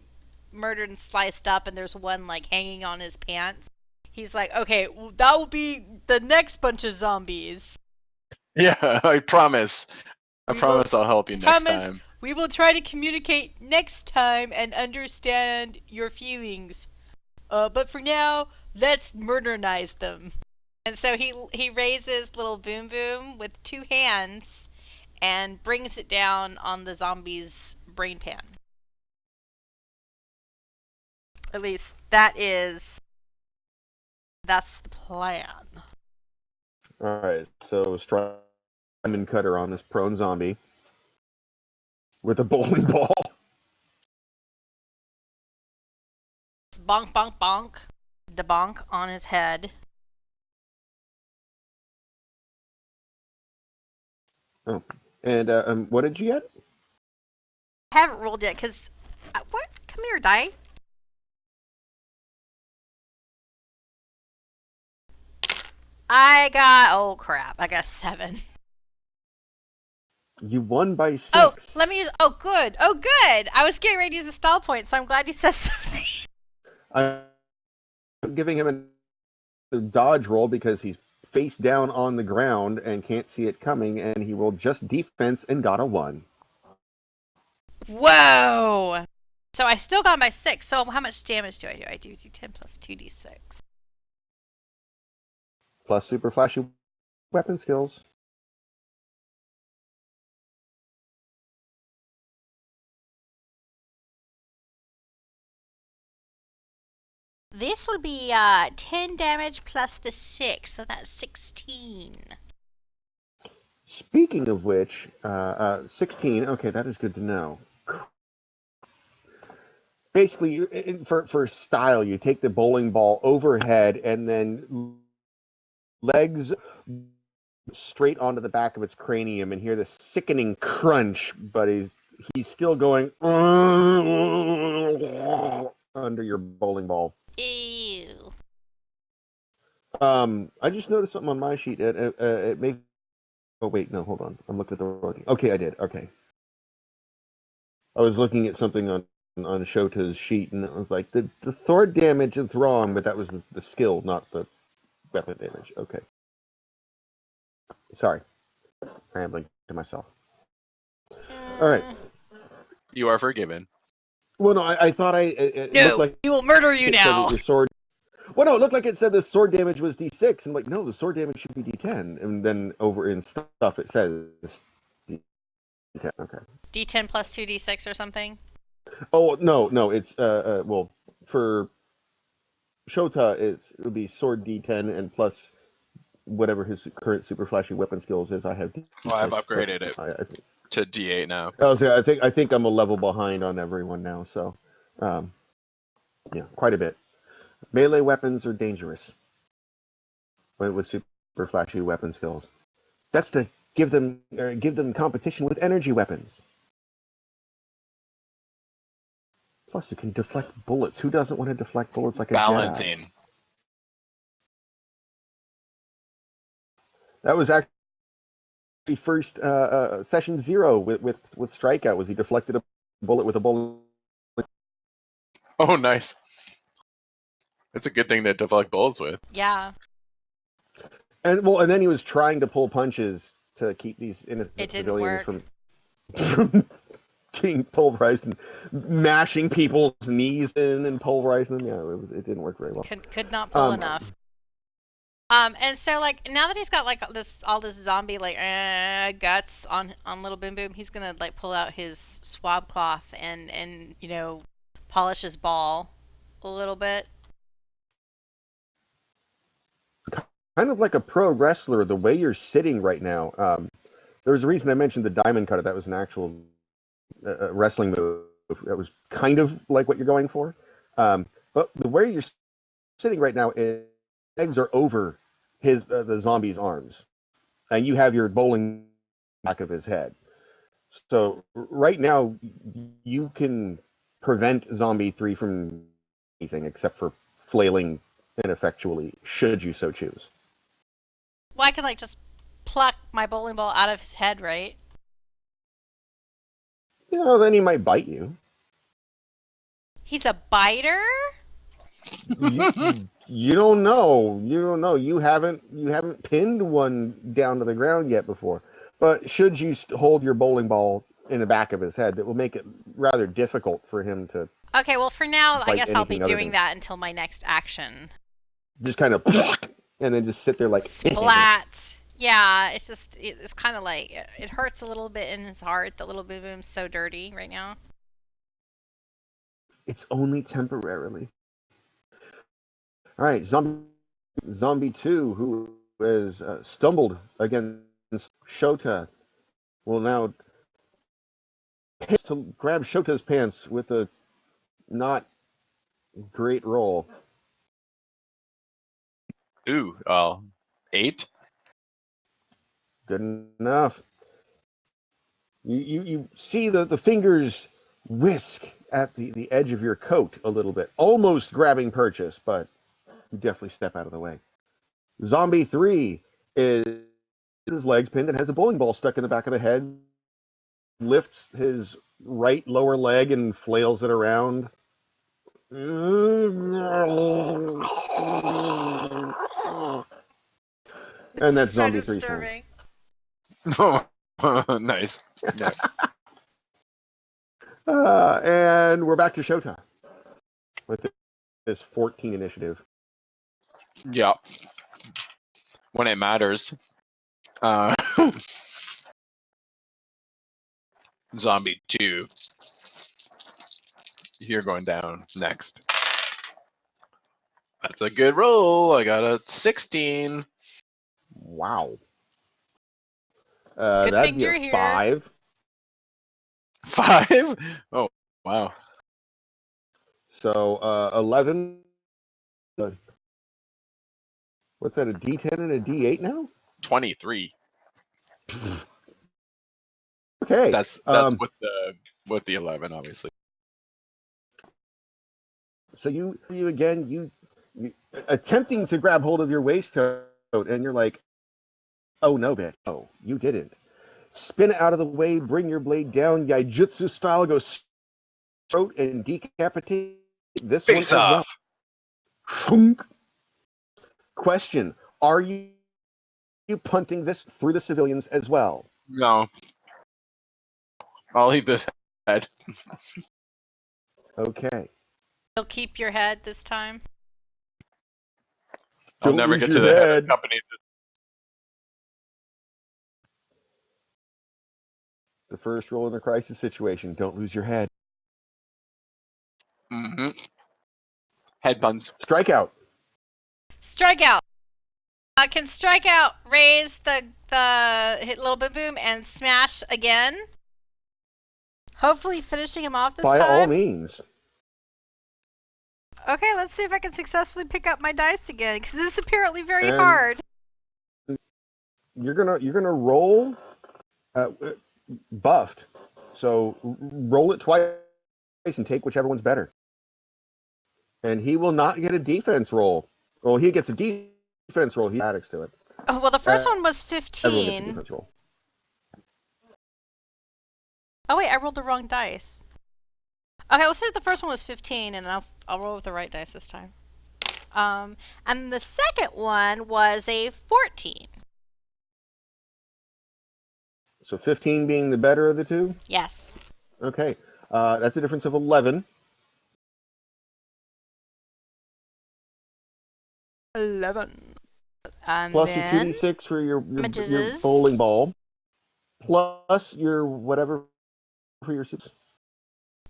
murdered and sliced up, and there's one like hanging on his pants, he's like, okay, well, that will be the next bunch of zombies. Yeah, I promise. I We will promise I'll help you next promise time. we will try to communicate next time and understand your feelings. But for now, let's murdernize them. And so he raises little Boom Boom with two hands and brings it down on the zombie's brain pan. At least that's the plan. All right, so strike and cutter on this prone zombie with a bowling ball. It's bonk bonk bonk. The bonk on his head. Oh, and what did you get? I haven't rolled yet because what? Come here, die. I got oh crap! I got 7. You won by 6. Oh, let me use. Oh, good. Oh, good. I was getting ready to use a stall point, so I'm glad you said something. I'm giving him a dodge roll because he's face down on the ground and can't see it coming, and he rolled just defense and got a 1. Whoa! So I still got my 6. So how much damage do? I do D10 plus 2d6. Plus super flashy weapon skills. This will be 10 damage plus the 6, so that's 16. Speaking of which, 16. Okay, that is good to know. Basically, for style, you take the bowling ball overhead and then legs straight onto the back of its cranium and hear this sickening crunch, but he's still going under your bowling ball. Ew. I just noticed something on my sheet. It may. Oh wait, no, hold on. I'm looking at the wrong thing. Okay, I did. Okay, I was looking at something on Shota's sheet, and it was like the sword damage is wrong, but that was the skill, not the weapon damage. Okay, sorry, rambling to myself. All right. You are forgiven. Well, no, I thought it looked No, like we will murder you it said that now. the sword. Well, no, it looked like it said the sword damage was D6. I'm like, no, the sword damage should be D10. And then over in stuff it says D10. Okay. D10 plus 2d6 or something. Oh no, it's well for Shota it would be sword D10 and plus whatever his current super flashy weapon skills is. I have Well, I've D6, but upgraded it I think to D8 now. I think I'm a level behind on everyone now. So, um, yeah, quite a bit. Melee weapons are dangerous with super flashy weapon skills. That's to give them competition with energy weapons. Plus, you can deflect bullets. Who doesn't want to deflect bullets like a Jedi? Balancing. That was actually first session 0 with Strikeout. Was he deflected a bullet with a bullet? Oh, nice. It's a good thing to deflect bullets with. Yeah, And then he was trying to pull punches to keep these it innocent didn't civilians work. from getting pulverized and mashing people's knees in and pulverizing them. Yeah, it didn't work very well. Could not pull Um, enough. And so like now that he's got like this zombie like guts on little Boom Boom, he's gonna like pull out his swab cloth and polish his ball a little bit. kind of like a pro wrestler, the way you're sitting right now. There's a reason I mentioned the diamond cutter. That was an actual wrestling move. That was kind of like what you're going for. But the way you're sitting right now, legs are over the zombie's arms, and you have your bowling back of his head. So right now, you can prevent Zombie 3 from anything except for flailing ineffectually, should you so choose. Well, I could like just pluck my bowling ball out of his head, right? Then he might bite you. He's a biter. You, you don't know. You don't know. You haven't pinned one down to the ground yet before. But should you hold your bowling ball in the back of his head, that will make it rather difficult for him to Okay, well for now, I bite guess I'll be anything other doing than that until my next action. just kind of and then just sit there like Splat. Yeah, it's kind of like it hurts a little bit in his heart that little Boom Boom's so dirty right now. it's only temporarily. All right, Zombie 2, who has stumbled against Shota, will now to grab Shota's pants with a not great roll. Ooh, 8? Good enough. You see the fingers whisk at the edge of your coat a little bit, almost grabbing purchase, but you definitely step out of the way. Zombie 3 is his legs pinned and has a bowling ball stuck in the back of the head, lifts his right lower leg and flails it around. And It's that's so Zombie 3's turn. disturbing. Oh, nice. Yeah. And we're back to Showtime with this 14 initiative. Yeah. When it matters. Zombie 2. You're going down next. That's a good roll. I got a 16. Wow. Good That'd thing be a you're here. 5. 5? Oh, wow. So 11. What's that? A D10 and a D8 now? 23. Okay. That's with the 11, obviously. So you again you attempting to grab hold of your waistcoat, and you're like, oh no, bitch. Oh, you didn't. Spin it out of the way, bring your blade down, Yaijutsu style, go throat and decapitate this one Face as well. off. Question: are you punting this through the civilians as well? No. I'll leave this head. Okay. You'll keep your head this time. I'll Don't never lose get your to the head of head. the company. The first rule in a crisis situation: don't lose your head. Mm-hmm. Head buns. Strikeout. Strikeout. Can strikeout raise the hit little boom boom and smash again? Hopefully finishing him off this By all time. means. Okay, let's see if I can successfully pick up my dice again, because this is apparently very And hard. You're gonna roll buffed. So roll it twice and take whichever one's better. And he will not get a defense roll. Well, he gets a defense roll. He addicts to it. Oh, well, the first one was Everyone gets a 15. defense roll. Oh wait, I rolled the wrong dice. Okay, let's say the first one was 15, and then I'll roll with the right dice this time. And the second one was a 14. So 15 being the better of the two? Yes. Okay. That's a difference of 11. 11. And Plus your then 2d6 for your damages. bowling ball. Plus your whatever for your suits.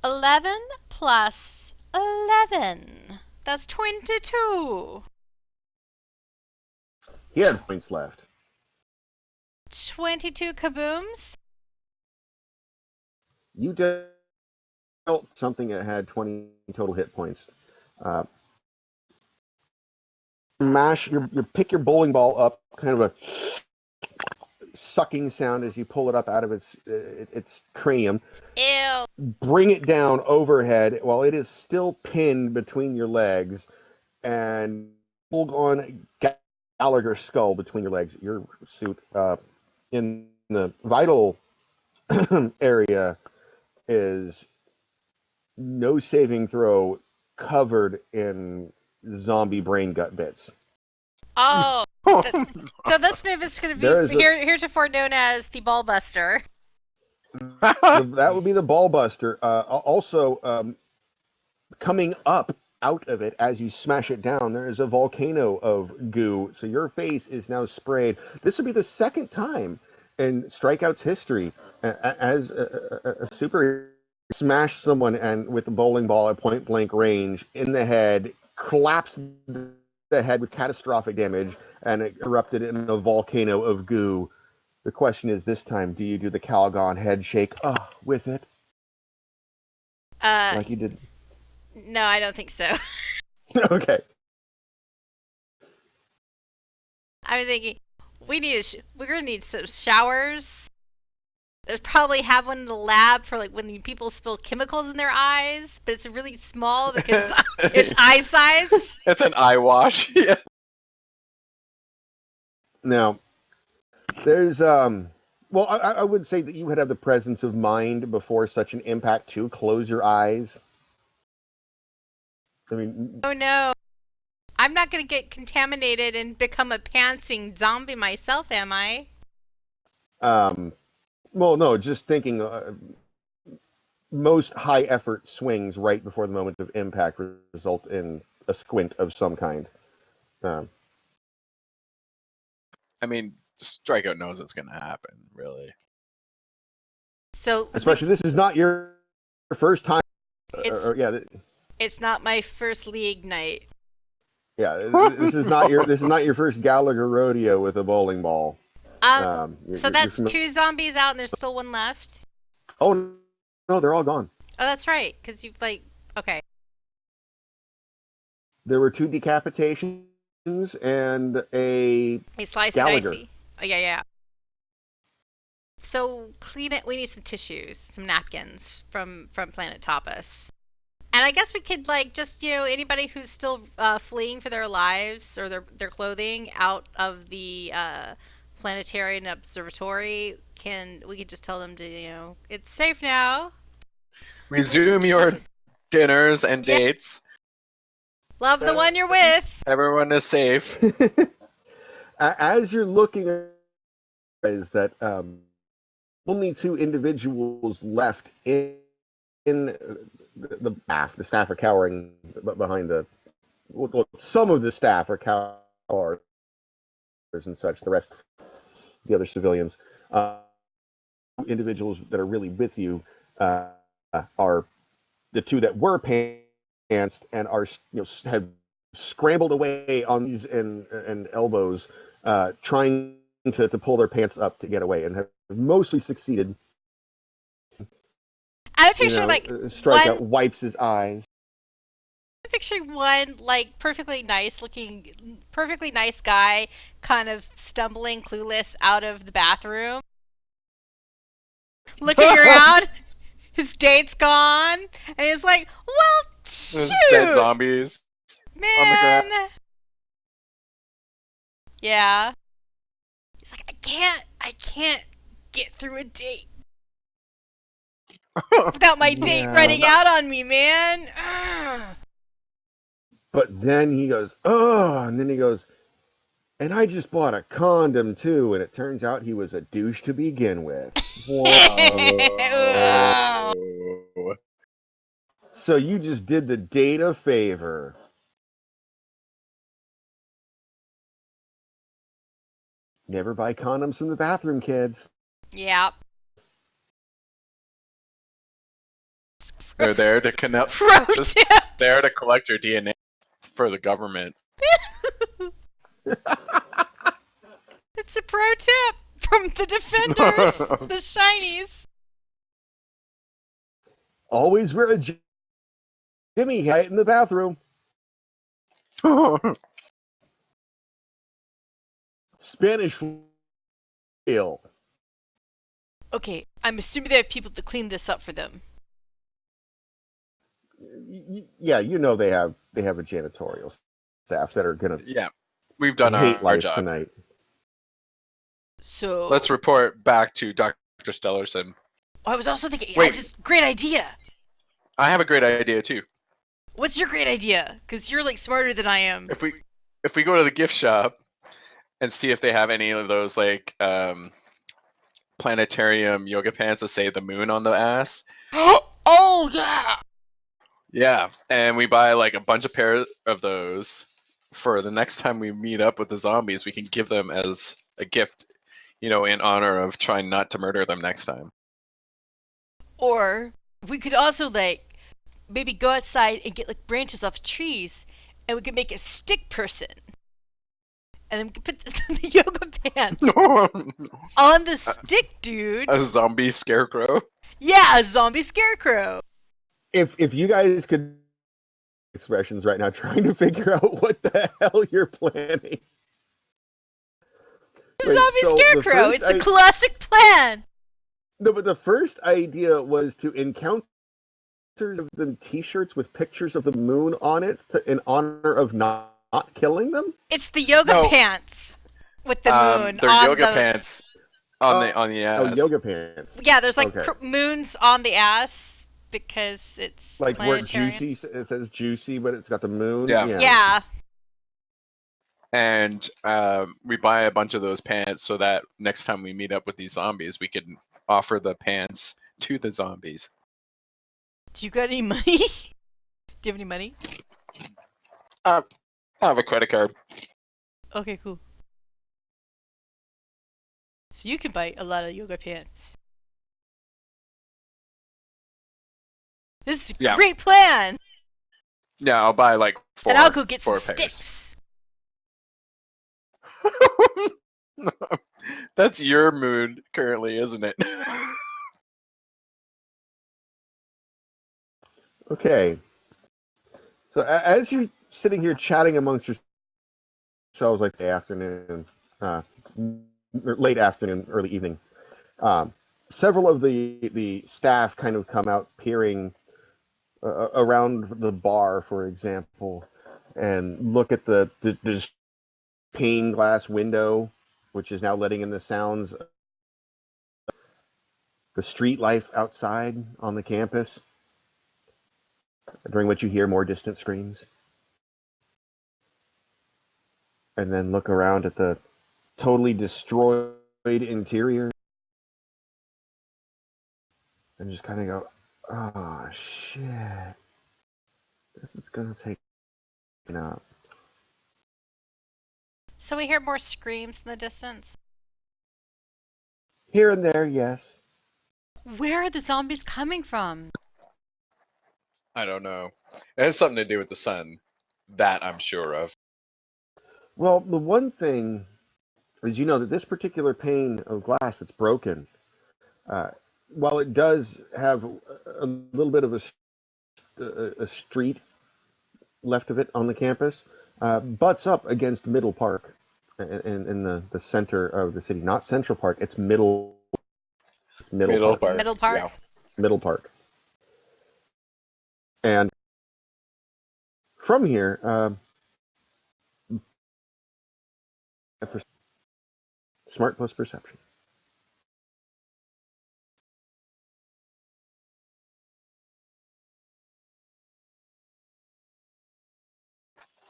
11 plus 11. That's 22. He had points left. 22 kabooms. You dealt something that had 20 total hit points. You pick your bowling ball up, kind of a sucking sound as you pull it up out of its cranium. Ew. Bring it down overhead while it is still pinned between your legs, and pull on Gallagher's skull between your legs. Your suit in the vital area is no saving throw, covered in zombie brain gut bits. Oh. So this move is going to be heretofore known as the Ball Buster. That would be the ball buster. Also, coming up out of it as you smash it down, there is a volcano of goo. So your face is now sprayed. This would be the second time in Strikeout's history as a super smash someone and with a bowling ball at point blank range in the head, collapsed the head with catastrophic damage, and it erupted in a volcano of goo. The question is, this time, do you do the Calgon head shake with it? Like you did? No, I don't think so. Okay. I'm thinking we're gonna need some showers. There's probably have one in the lab for like when people spill chemicals in their eyes, but it's really small because it's eye sized. It's an eye wash. Yeah. Now, there's well, I would say that you would have the presence of mind before such an impact to close your eyes. I mean, Oh no. I'm not going to get contaminated and become a pantsing zombie myself, am I? well, no, just thinking most high effort swings right before the moment of impact result in a squint of some kind. I mean, Strikeout knows it's going to happen, really. So Especially this is not your first time. It's not my first league night. Yeah, this is not your first Gallagher rodeo with a bowling ball. So that's 2 zombies out, and there's still 1 left. Oh no, they're all gone. Oh, that's right, because you've okay. There were 2 decapitations and a slicey Gallagher. dicey. Oh yeah. So clean it. We need some tissues, some napkins from Planet Tapas. And I guess we could just anybody who's still fleeing for their lives or their clothing out of the planetarian observatory we could just tell them to it's safe now. Resume your dinners and dates. Love the one you're with. Everyone is safe. As you're looking at is that only 2 individuals left in the staff are cowering behind some of the staff are cowards and such. The rest, the other civilians, individuals that are really with you are the 2 that were paying and are have scrambled away on knees and elbows, trying to pull their pants up to get away, and have mostly succeeded. I picture like Strikeout wipes his eyes. I'm picturing one like perfectly nice looking, perfectly nice guy, kind of stumbling, clueless out of the bathroom, looking around. His date's gone, and he's like, "Well, There's dead shoot, zombies on the man." ground. Yeah. He's like, I can't get through a date without my date Yeah. running out on me, man. Ugh. But then he goes, oh, and then he goes, and I just bought a condom too, and it turns out he was a douche to begin with. Whoa. So you just did the date a favor. Never buy condoms from the bathroom, kids. Yeah. They're there to connect, Pro just tip. there to collect your DNA for the government. It's a pro tip from the defenders, the shinies. Always wear a Jimmy hat in the bathroom. Spanish feel. Okay, I'm assuming they have people to clean this up for them. Yeah, they have a janitorial staff that are gonna Yeah, we've done hate our life job. tonight. So Let's report back to Dr. Stellarson. I was also thinking, I Wait. have this great idea. I have a great idea too. What's your great idea? Because you're like smarter than I am. If we go to the gift shop and see if they have any of those like planetarium yoga pants that say the moon on the ass. Oh yeah. Yeah, and we buy like a bunch of pairs of those for the next time we meet up with the zombies. We can give them as a gift, in honor of trying not to murder them next time. Or we could also like maybe go outside and get like branches off trees, and we could make a stick person, and then we could put the yoga pants on the stick, dude. A zombie scarecrow. Yeah, a zombie scarecrow. If you guys could expressions right now, trying to figure out what the hell you're planning. Zombie scarecrow. It's a classic plan. No, but the first idea was to encounter them T-shirts with pictures of the moon on it in honor of not killing them. It's the yoga pants with the moon. They're on yoga the... pants on the ass. Oh, yoga pants. Yeah, there's like moons on the ass because it's like where planetarian. juicy. It says juicy, but it's got the moon. Yeah. And we buy a bunch of those pants so that next time we meet up with these zombies, we can offer the pants to the zombies. Do you got any money? Do you have any money? I have a credit card. Okay, cool. So you can buy a lot of yoga pants. This is a great plan! Yeah, I'll buy like 4. And I'll go get some pairs. sticks. That's your mood currently, isn't it? Okay. So as you're sitting here chatting amongst yourselves like the afternoon, late afternoon, early evening, several of the staff kind of come out peering around the bar, for example, and look at the pane glass window, which is now letting in the sounds of the street life outside on the campus, during which you hear more distant screams. And then look around at the totally destroyed interior and just kind of go, oh shit, this is gonna take up. So we hear more screams in the distance. Here and there, yes. Where are the zombies coming from? I don't know. It has something to do with the sun. That I'm sure of. Well, the one thing is, that this particular pane of glass that's broken, uh, while it does have a little bit of a street left of it on the campus, butts up against Middle Park in the center of the city. Not Central Park, it's Middle Middle Park. Park. Middle Park? Yeah. Middle Park. And from here, smart plus perception.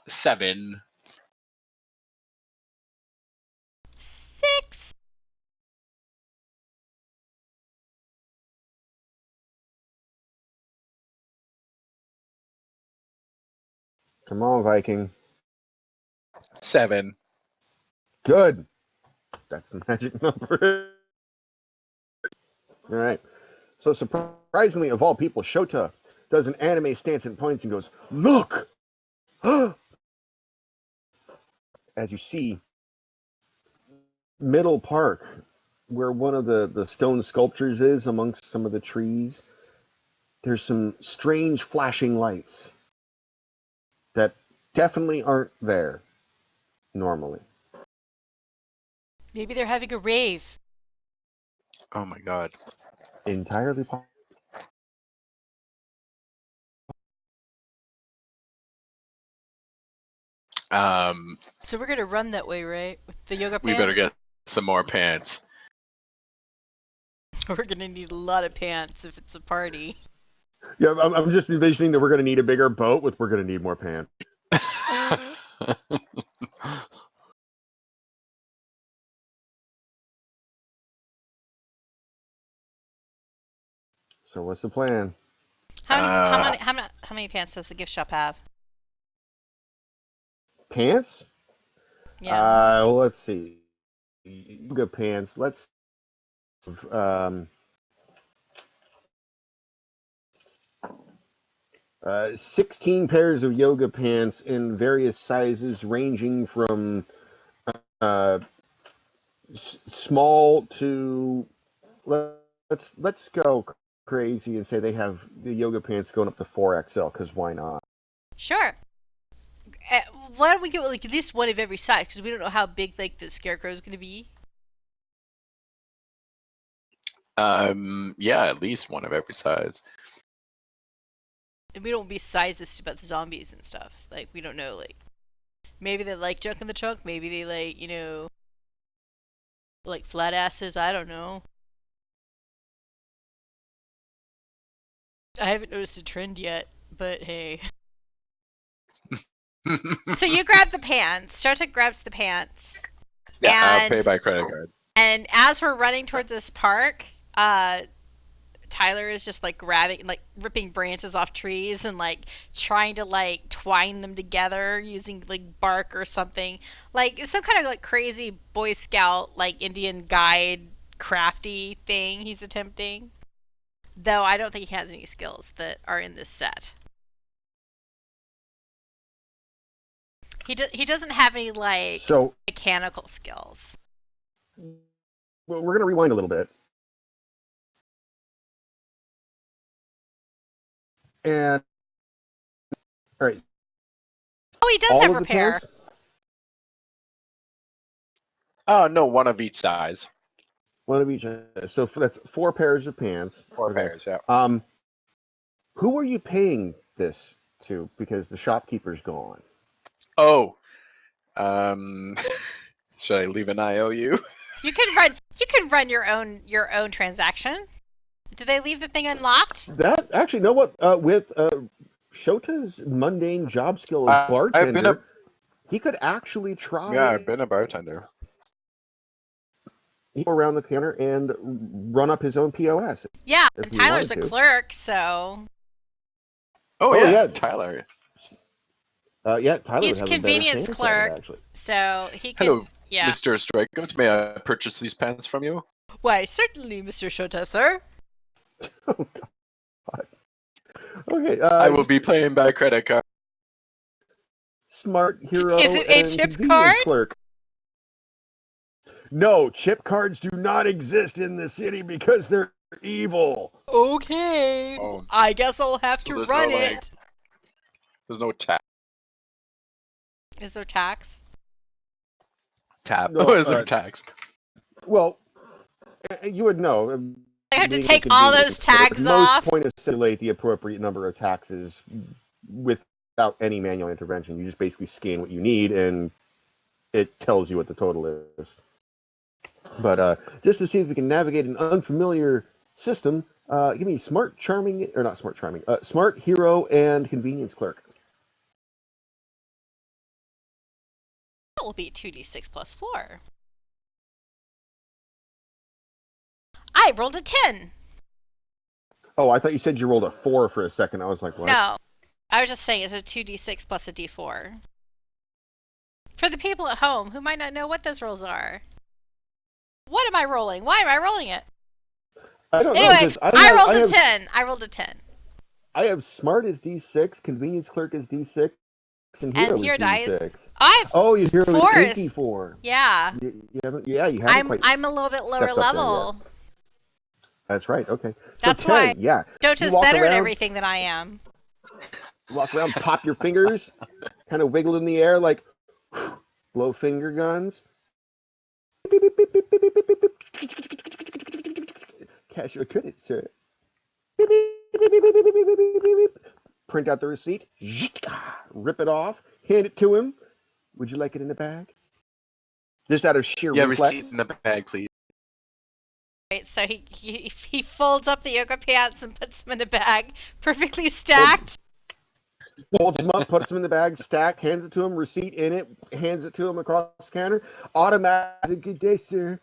7. 6. Come on, Viking. 7. Good. That's the magic number. All right. So surprisingly, of all people, Shota does an anime stance and points and goes, "Look!" As you see, Middle Park, where one of the stone sculptures is amongst some of the trees, there's some strange flashing lights that definitely aren't there normally. Maybe they're having a rave. Oh my god. Entirely possible. So we're gonna run that way, right? With the yoga pants? We better get some more pants. We're gonna need a lot of pants if it's a party. Yeah, I'm just envisioning that we're going to need a bigger boat with we're going to need more pants. So what's the plan? How many pants does the gift shop have? Pants? Yeah. Well, let's see. Yoga pants. Let's. Um, 16 pairs of yoga pants in various sizes, ranging from uh, small to let's go crazy and say they have the yoga pants going up to 4XL, because why not? Sure. Why don't we get like at least one of every size? Because we don't know how big like the scarecrow is gonna be. Yeah, at least one of every size. And we don't be sizist about the zombies and stuff. Like we don't know. Like maybe they like junk in the trunk. Maybe they like like flat asses. I don't know. I haven't noticed a trend yet, but hey. So you grab the pants. Shota grabs the pants. Yeah, I'll And pay by credit card. And as we're running toward this park, Tyler is just like grabbing, like ripping branches off trees and like trying to like twine them together using like bark or something. Like it's some kind of like crazy Boy Scout, like Indian guide crafty thing he's attempting. Though I don't think he has any skills that are in this set. He doesn't have any like So mechanical skills. well, we're going to rewind a little bit. And all right, Oh, he does all have of the repair. pants. Oh no, one of each size. One of each. So that's 4 pairs of pants. 4 Okay. pairs, yeah. Who are you paying this to? Because the shopkeeper's gone. Oh. Should I leave an IOU? You can run your own transaction. Do they leave the thing unlocked? That actually, know what? With Shota's mundane job skill as I've been bartender, he could actually try. Yeah, I've been a bartender. Go around the counter and run up his own POS. Yeah, if and he Tyler's a wanted to. clerk, so Oh, Oh, yeah, yeah. Tyler. Yeah, Tyler he's would have a better convenience chance clerk. at it, actually. So he can. Hello, Yeah. Mr. Strikeout. May I purchase these pants from you? Why, certainly, Mr. Shota, sir. Oh, God. Okay, I will just be paying by credit card. smart Is hero it a and chip card? convenience clerk. No, chip cards do not exist in the city because they're evil. Okay. Oh, I guess I'll have so to there's no run like, it. there's no Is there tax? tap. Oh, No, is there tax? well, you would know, I have to being a take all convenience those clerk. tags Most off. point to simulate the appropriate number of taxes without any manual intervention. You just basically scan what you need, and it tells you what the total is. But just to see if we can navigate an unfamiliar system, give me smart, charming, or not smart, charming, smart hero and convenience clerk. That will be 2d6 plus 4. I rolled a 10. Oh, I thought you said you rolled a 4 for a second. I was like, what? No, I was just saying it's a 2d6 plus a d4. For the people at home who might not know what those rolls are. What am I rolling? Why am I rolling it? I don't know Anyway, because I rolled a 10. I rolled a 10. I have smart as D6, convenience clerk is D6, and And hero is here dies. D6. I have Oh, your hero is a 4s. D4. Yeah. You haven't quite I'm a little bit lower stepped up there yet. level. That's right. Okay, so That's why 10. Yeah, you Dota's better at everything than I am. walk around, pop your fingers, kind of wiggle in the air like blow finger guns. Cash your credit, sir. Print out the receipt, rip it off, hand it to him. Would you like it in the bag? Just out of sheer Yeah, reflex. receipt in the bag, please. Right, so he folds up the yoga pants and puts them in a bag, perfectly stacked. Folds them up, puts them in the bag, stacked, hands it to him, receipt in it, hands it to him across the counter. Automatic, good day, sir.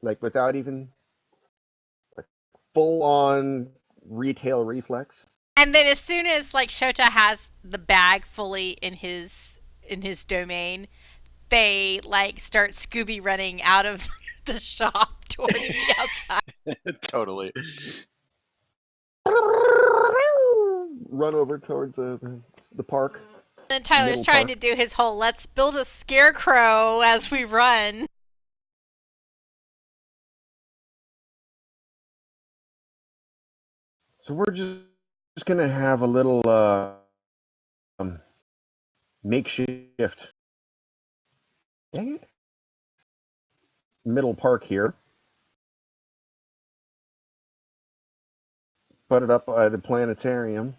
Like without even like, full on retail reflex. And then as soon as like Shota has the bag fully in his domain, they like start Scooby running out of the shop towards the outside. Totally. Run over towards the park. And Tyler's Middle trying park. to do his whole let's build a scarecrow as we run. So we're just gonna have a little um, makeshift dang it, middle park here. Put it up by the planetarium.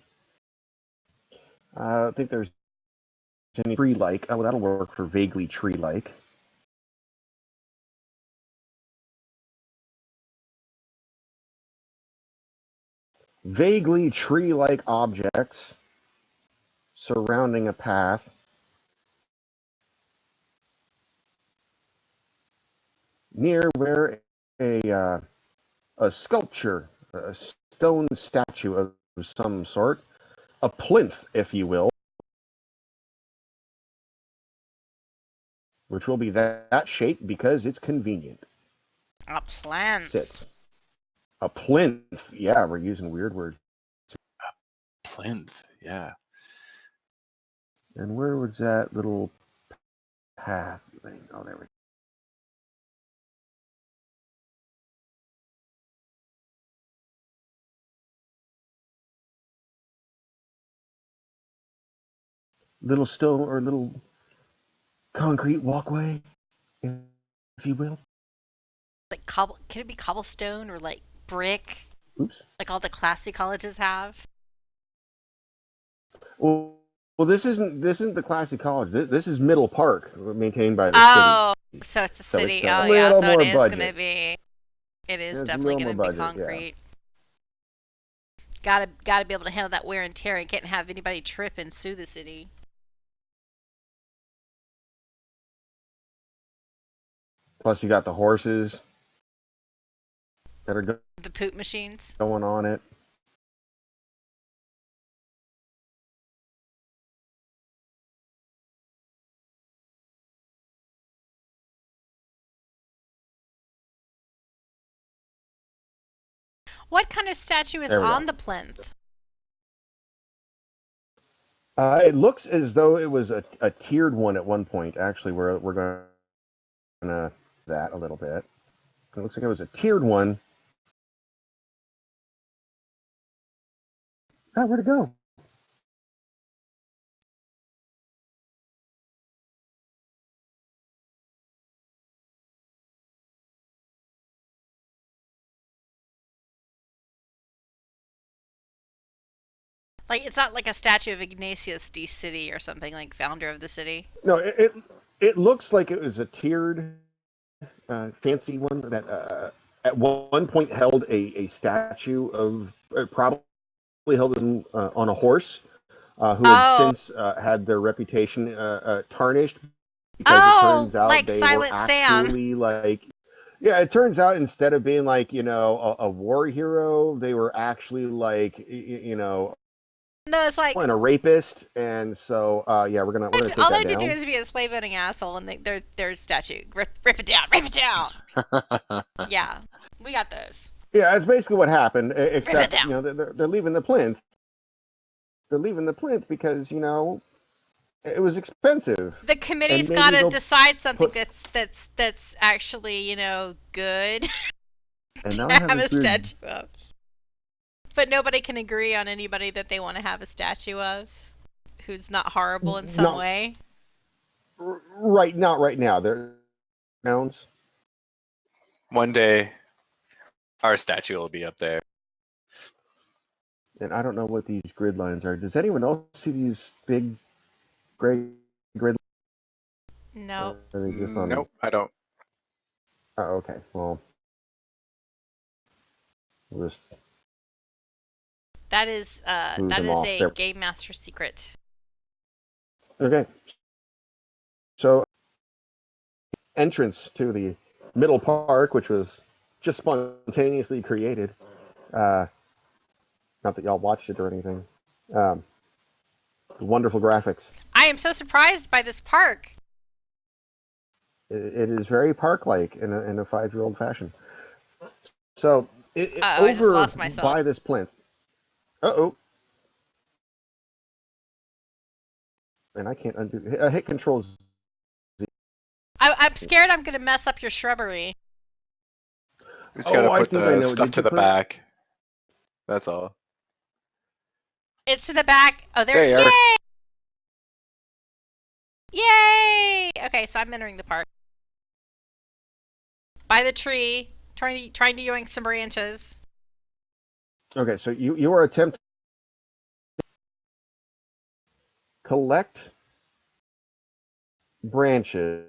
I don't think there's any tree-like. Oh, that'll work for vaguely tree-like. Vaguely tree-like objects surrounding a path near where a sculpture, a stone statue of some sort, a plinth, if you will, which will be that shape because it's convenient. A plant. Sits. A plinth. Yeah, we're using weird words. Plinth, yeah. And where was that little path thing? Oh, there we go. Little stone or little concrete walkway, if you will. Like can it be cobblestone or like brick? Oops. Like all the classy colleges have? Well, this isn't the classic college. This is Middle Park, maintained by the city. Oh, so it's a So it's city. a Oh yeah, little so it more is gonna budget. be. It is It's a definitely little more gonna be budget, yeah. concrete. Gotta be able to handle that wear and tear and can't have anybody trip and sue the city. Plus, you got the horses that are The poop machines. going on it. What kind of statue is There we go. on the plinth? It looks as though it was a tiered one at one point. Actually, we're gonna that a little bit. It looks like it was a tiered one. Ah, where'd it go? Like it's not like a statue of Ignatius D. City or something like founder of the city. No, it looks like it was a tiered, fancy one that at one point held a statue of probably held him on a horse, who had Oh, since had their reputation tarnished because it oh, turns out like they were Silent Sam. actually like, yeah, it turns out instead of being like, a war hero, they were actually like, No, it's like and a rapist. And so, yeah, we're gonna take all that they had to do down. is be a slave owning asshole, and their statue rip it down, rip it down. Yeah, we got those. Yeah, that's basically what happened. Rip it Except, down. they're leaving the plinth. They're leaving the plinth because it was expensive, The and committee's got maybe to they'll decide something put. that's actually good And to now I have have this a weird. statue of. But nobody can agree on anybody that they want to have a statue of who's not horrible in some Not way. right, not right now. They're nouns, One day, our statue will be up there. and I don't know what these grid lines are. Does anyone else see these big gray grid? Or Nope. are they just on? Nope, I don't. Oh, okay. Well, we'll just move That them is off a there. game master secret. Okay. So entrance to the middle park, which was just spontaneously created. Uh, Not that y'all watched it or anything. Um, Wonderful graphics. I am so surprised by this park. It is very park-like in a 5-year-old fashion. So Oh, I just over lost myself. by this plinth. Uh-oh. And I can't undo. Hit Control Z. I'm scared I'm gonna mess up your shrubbery. We just Oh, gotta I put think I the know. stuff Did to you the put it? back. That's all. It's to the back. Oh, there. There you are. Yay! Yay! Okay, so I'm entering the park. By the tree, trying to yoink some branches. Okay, so you are attempting to collect branches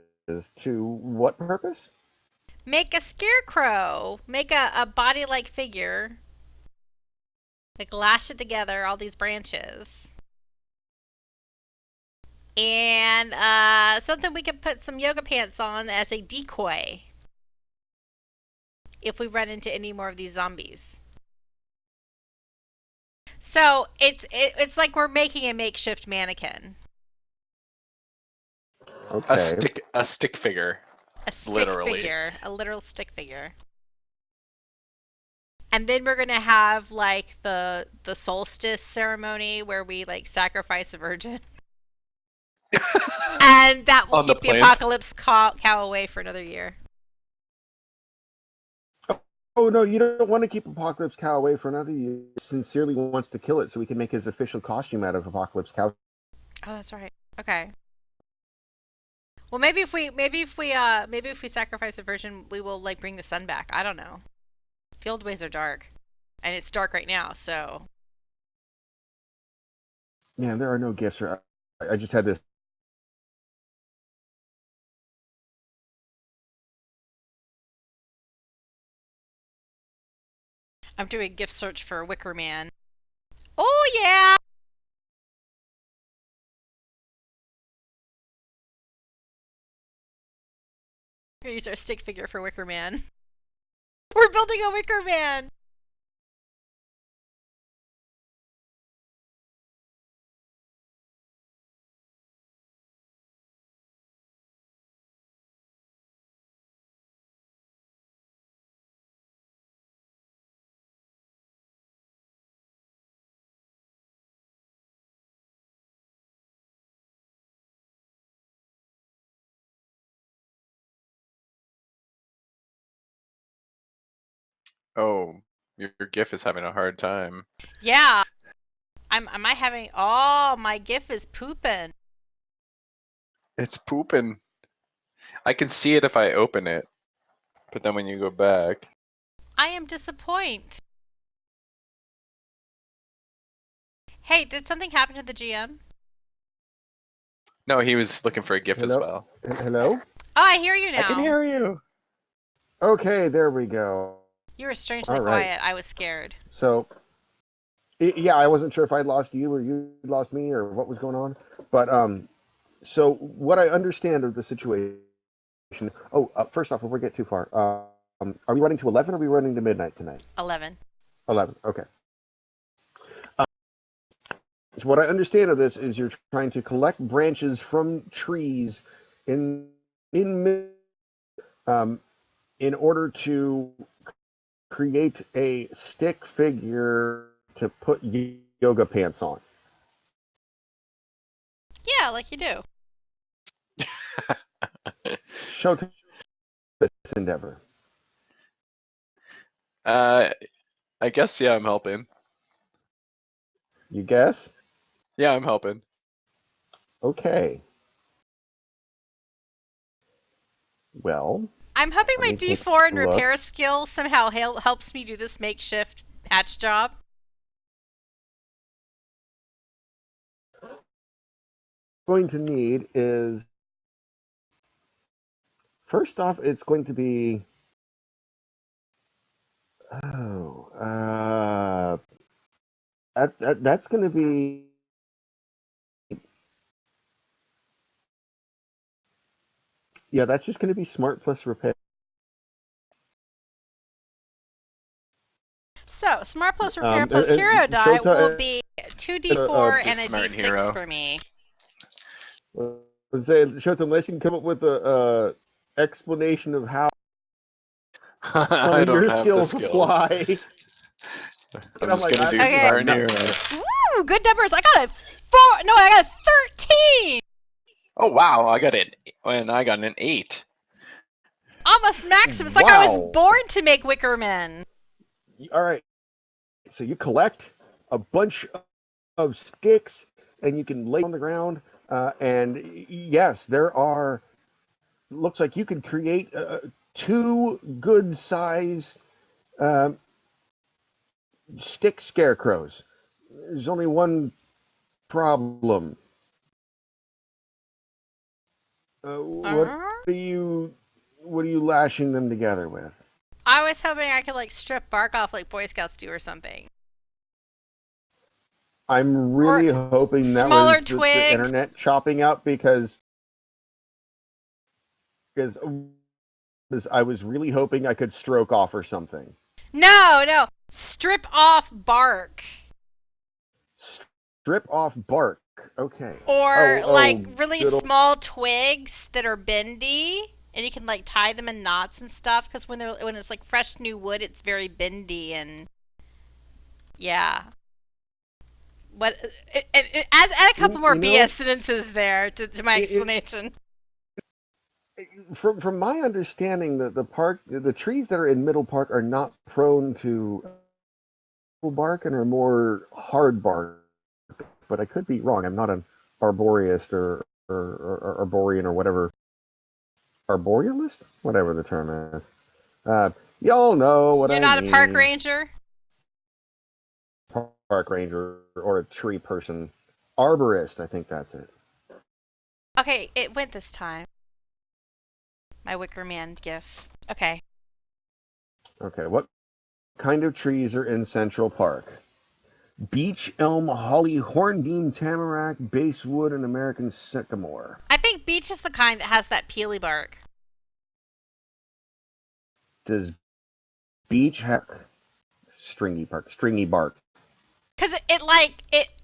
to what purpose? Make a scarecrow. Make a body-like figure. Like lash it together, all these branches. And something we can put some yoga pants on as a decoy if we run into any more of these zombies. So it's like we're making a makeshift mannequin, Okay. A stick figure, a stick literally. figure, a literal stick figure. And then we're gonna have like the solstice ceremony where we like sacrifice a virgin, and that will On the keep the plinth. apocalypse cow away for another year. Oh no, you don't want to keep Apocalypse Cow away for another year. He sincerely wants to kill it so we can make his official costume out of Apocalypse Cow. Oh, that's right. Okay. Well, maybe if we sacrifice a virgin, we will like bring the sun back. I don't know. The old ways are dark, and it's dark right now. So Man, there are no gifts. I just had this. I'm doing gift search for a Wicker Man. Oh yeah! We're gonna use our stick figure for Wicker Man. We're building a Wicker Man. Oh, your GIF is having a hard time. Yeah. Am I having? Oh, my GIF is pooping. It's pooping. I can see it if I open it, but then when you go back. I am disappointed. Hey, did something happen to the GM? No, he was looking for a GIF as Hello? well. Hello? Oh, I hear you I can now. hear you. Okay, there we go. You were strangely All right. quiet. I was scared. So, yeah, I wasn't sure if I'd lost you or you lost me or what was going on. But so what I understand of the situation. Oh, first off, before we get too far, are we running to 11 or are we running to midnight tonight? 11. 11. Okay. So what I understand of this is you're trying to collect branches from trees in in um, in order to create a stick figure to put yoga pants on. Yeah, like you do. Show this endeavor. uh, I guess, yeah, I'm helping. You guess? Yeah, I'm helping. Okay. Well, I'm hoping let my me take D4 and a look. repair skill somehow helps me do this makeshift hatch job. Going to need is first off, it's going to be oh, that's going to be yeah, that's just going to be smart plus repair. So, Smart plus Repair plus Hero And die will Shota, be I'm 2d4 and just a smart d6 hero. for me. say Shota, unless you can come up with a explanation of how some I of don't your have the skills skills. apply, I'm and I'm just like, gonna do I Okay. have smart nothing. hero. Woo! Good numbers. I got a 4. No, I got a 13. Oh wow, I got an 8. Almost maximum. It's like I was Wow. born to make Wickermen. All right. So you collect a bunch of sticks, and you can lay on the ground. And yes, there are. Looks like you could create two good size um, stick scarecrows. There's only one problem. What Uh, are you what are you lashing them together with? I was hoping I could like strip bark off like Boy Scouts do or something. I'm Or really hoping that smaller was the twigs. internet chopping up because I was really hoping I could stroke off or something. No, no. Strip off bark. Strip off bark. Okay. Or like Oh, really good old. small twigs that are bendy. And you can like tie them in knots and stuff because when it's like fresh new wood, it's very bendy and yeah. What? Add a couple more You BS know, sentences there to my it, explanation. from my understanding, the trees that are in Middle Park are not prone to bark and are more hard bark. But I could be wrong. I'm not an arboreist or arborean or whatever. Arborealist? Whatever the term is. Y'all know what You're I not a park mean. ranger? Park ranger or a tree person. Arborist, I think that's it. Okay, it went this time. My Wicker Man gif. Okay. Okay, what kind of trees are in Central Park? Beech, elm, holly, hornbeam, tamarack, basswood, and American sycamore. I think beech is the kind that has that peely bark. Does beech have stringy bark? Cause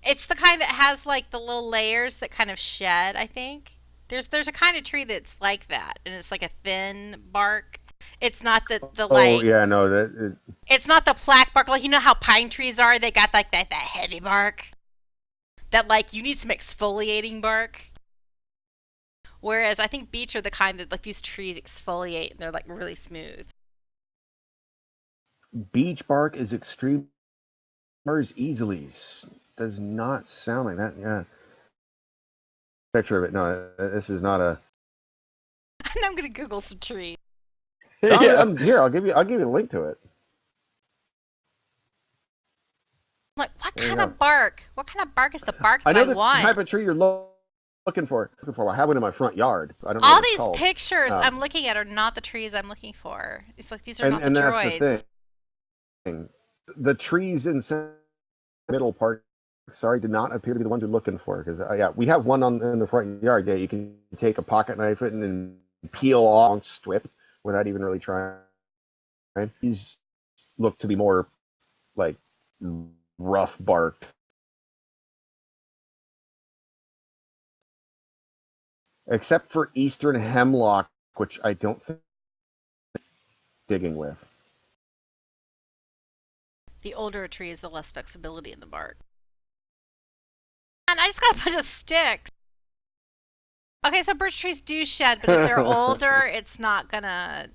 it's the kind that has like the little layers that kind of shed, I think. There's a kind of tree that's like that, and it's like a thin bark. It's not the Oh like yeah, no, that it's not the plaque bark, like you know how pine trees are, they got like that heavy bark. That like you need some exfoliating bark. Whereas I think beech are the kind that like these trees exfoliate and they're like really smooth. Beech bark is extreme easily. Does not sound like that. Yeah. Picture of it. No, this is not a. And I'm gonna Google some trees. Yeah. Here. I'll give you a link to it. I'm like, what There you kind go. of bark? What kind of bark is the bark I that know I the want? type of tree you're looking for. I have one in my front yard. I don't know All what it's these called. pictures Um, I'm looking at are not the trees I'm looking for. It's like these are and not the and that's the droids. thing. The trees in Middle Park, sorry, did not appear to be the ones you're looking for. Because yeah, we have one in the front yard. Yeah, you can take a pocket knife and peel off a strip without even really trying. These look to be more like rough barked, except for eastern hemlock, which I don't think digging with. The older a tree is, the less flexibility in the bark. And I just got a bunch of sticks. Okay, so birch trees do shed, but if they're older, it's not gonna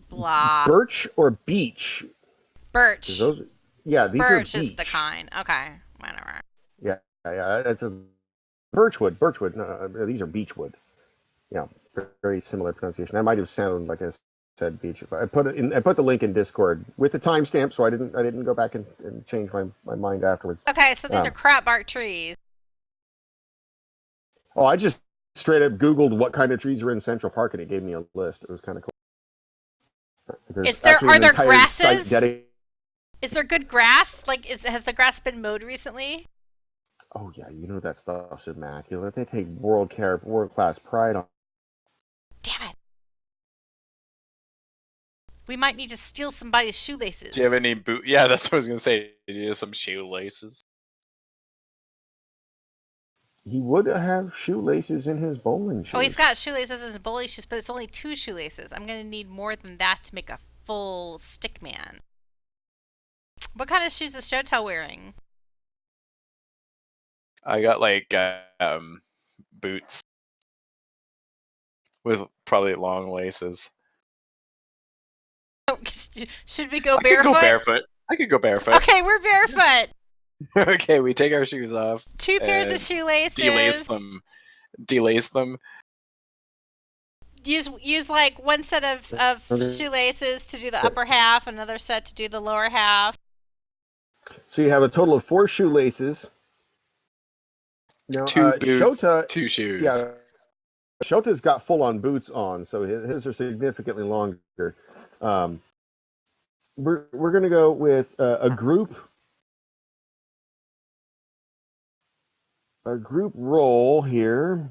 blah. Birch or beech? Because Birch. those, yeah, these are Birch is the beech. kind. Okay, whatever. Yeah, that's a birchwood. Birchwood. No, these are beechwood. Yeah, very similar pronunciation. I might have sounded like I said beech. I put it in. I put the link in Discord with the timestamp, so I didn't go back and change my mind afterwards. Okay, so these are Um, crap bark trees. oh, I just straight up Googled what kind of trees are in Central Park, and it gave me a list. It was kind of cool. There's Is there actually are an there entire site grasses? dedicated. Is there good grass? Like, has the grass been mowed recently? Oh yeah, you know that stuff's immaculate. They take world class pride on. Damn it. We might need to steal somebody's Do you have shoelaces. any boot? Yeah, that's what I was gonna say. Do you have some shoelaces? He would have shoelaces in his bowling Oh, he's shoes. got shoelaces as bowling shoes, but it's only 2 shoelaces. I'm gonna need more than that to make a full stick man. What kind of shoes is Shota wearing? I got like boots with probably long laces. Should we go I could go barefoot? barefoot. I could go barefoot. Okay, we're barefoot. Okay, we take our shoes off 2 pairs of and delace shoelaces. them. Delace them. Use like one set of Okay. shoelaces to do the upper half, another set to do the lower half. So you have a total of 4 shoelaces. Now, Two boots, Shota, two shoes. yeah, Shota's got full on boots on, so his are significantly longer. Um, we're gonna go with a group roll here,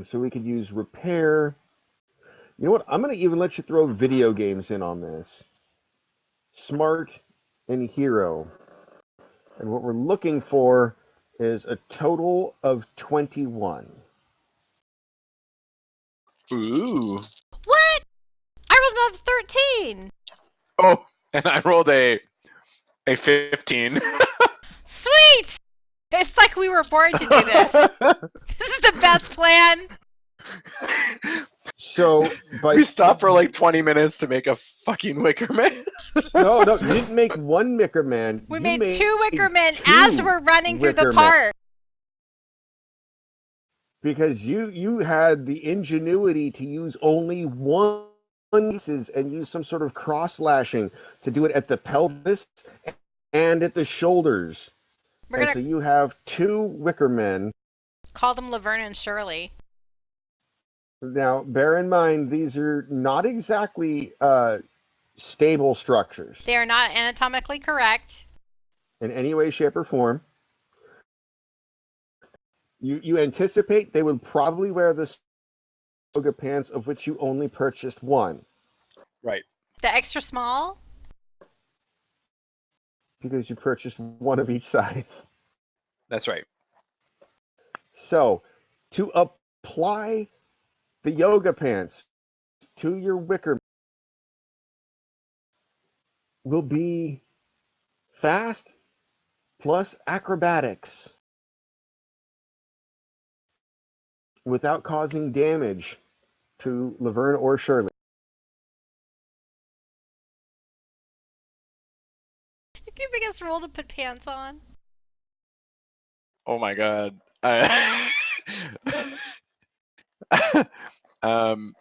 so we could use repair. You know what? I'm gonna even let you throw video games in on this. Smart and hero, and what we're looking for is a total of 21. Ooh. What? I rolled another 13. Oh, and I rolled a 15. Sweet. It's like we were born to do this. This is the best plan. So, We stopped for like 20 minutes to make a fucking wicker man. no, you didn't make one wicker man. We You made made 2 Wickermen as 2 we're running through the wicker men park. because you had the ingenuity to use only one pieces and use some sort of cross lashing to do it at the pelvis and at the shoulders. We're And gonna so you have 2 Wickermen. call them Laverne and Shirley. Now, bear in mind, these are not exactly stable structures They are not anatomically correct. in any way, shape, or form. You anticipate they would probably wear the yoga pants, of which you only purchased one. Right. The extra small? Because you purchased one of each size. That's right. So, to apply the yoga pants to your wicker will be fast plus acrobatics without causing damage to Laverne or Shirley. us roll to put pants on? Oh my god.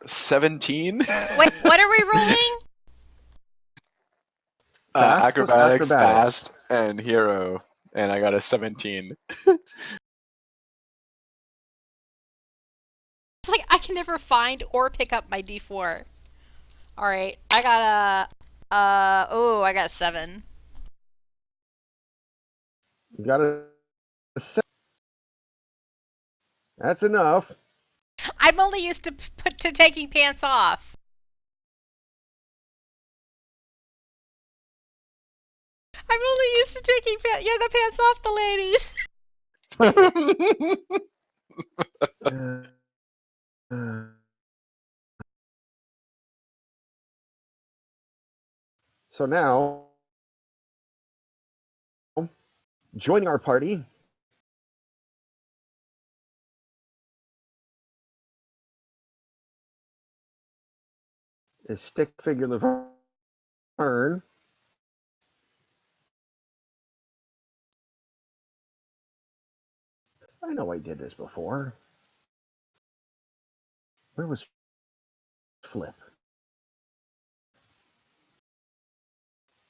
17. Wait, what are we rolling? Fast plus Acrobatics, acrobatics. fast, and hero, and I got a 17. It's like I can never find or pick up my D4. All right, I got I got a 7. You got a 7. That's enough. I'm only used to taking pants off. I'm only used to taking yoga pants off the ladies. So now, joining our party is Stick Figure Laverne. I know I did this before. Where was Flip?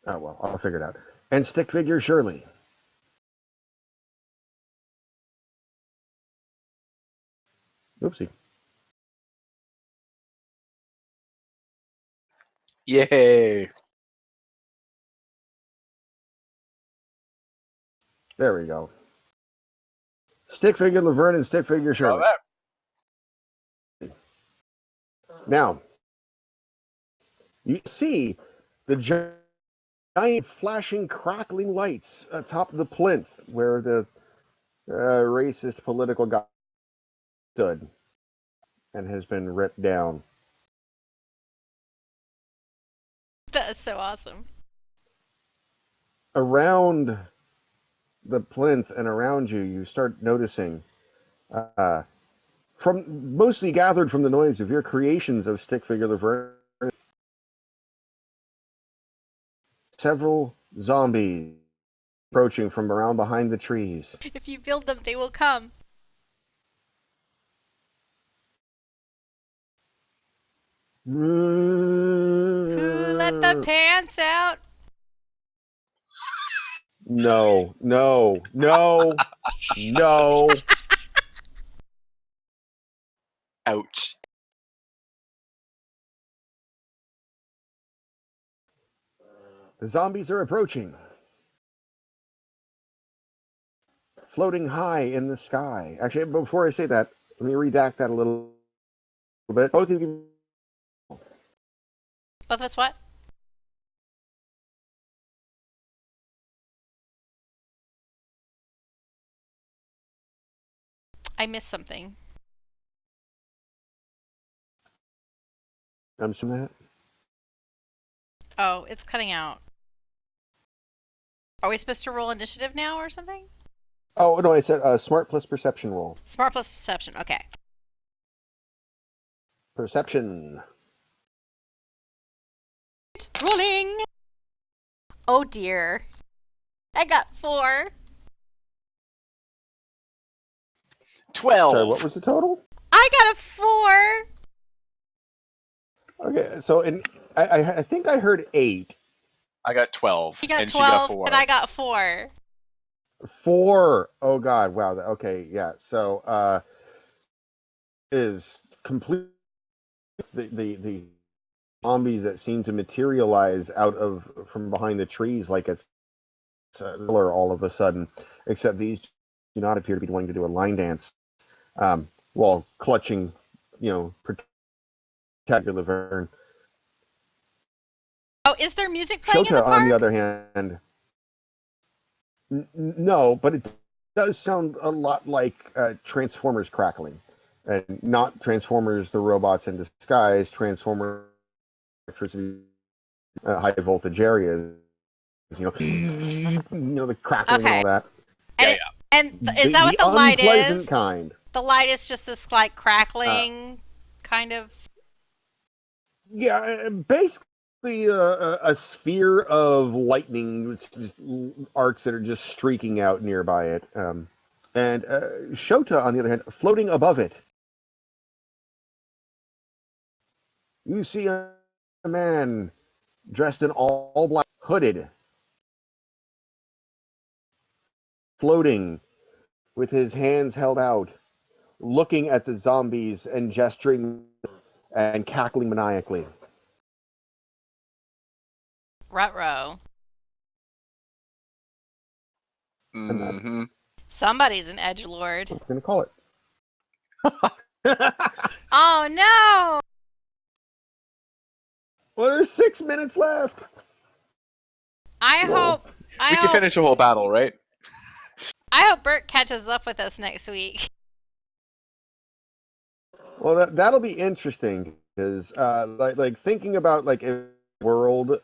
Oh, well, I'll figure it out. And Stick Figure Shirley. Oopsie. Yay. There we go. Stick Figure Laverne and Stick Figure Draw Shirley. that. Now, you see the giant flashing, crackling lights atop the plinth where the racist political guy stood and has been ripped down. That is so awesome. Around the plinth and around you, you start noticing, from mostly gathered from the noise of your creations of Stick Figure Laverne, several zombies approaching from around behind the trees. If you build them, they will come. Who let the pants out? No, no, no, no. Ouch. The zombies are approaching, floating high in the sky. Actually, before I say that, let me redact that a little bit. Both of you. Both of us what? I missed something. I'm assuming that. Oh, it's cutting out. Are we supposed to roll initiative now or something? Oh, no, I said smart plus perception roll. Smart plus perception. Okay. Perception. Rolling. Oh dear. I got 4. 12. Sorry, what was the total? I got a 4. Okay, so I think I heard 8. I got 12. He got and 12, she got 4. and I got 4. 4. Oh God! Wow. Okay. Yeah. So is complete the zombies that seem to materialize out of from behind the trees like it's killer all of a sudden. Except these do not appear to be wanting to do a line dance, while clutching, protect Laverne. Oh, is there music playing in the Shota, on the park? other hand, no, but it does sound a lot like Transformers crackling, and not Transformers, the robots in disguise. Transformers, electricity, high voltage areas. The crackling and Okay. all that. And is that what the light unpleasant is? kind. The light is just this like crackling kind of. Yeah, basically a sphere of lightning with just arcs that are just streaking out nearby it. And Shota, on the other hand, floating above it. You see a man dressed in all black, hooded, floating with his hands held out, looking at the zombies and gesturing and cackling maniacally. Rutro. And that's Mm-hmm. Somebody's an edgelord. what we're going to call it. Oh no! Well, there's 6 minutes left. I Whoa. hope. I We can hope. finish the whole battle, right? I hope Bert catches up with us next week. Well, that'll be interesting because, like thinking about like a world,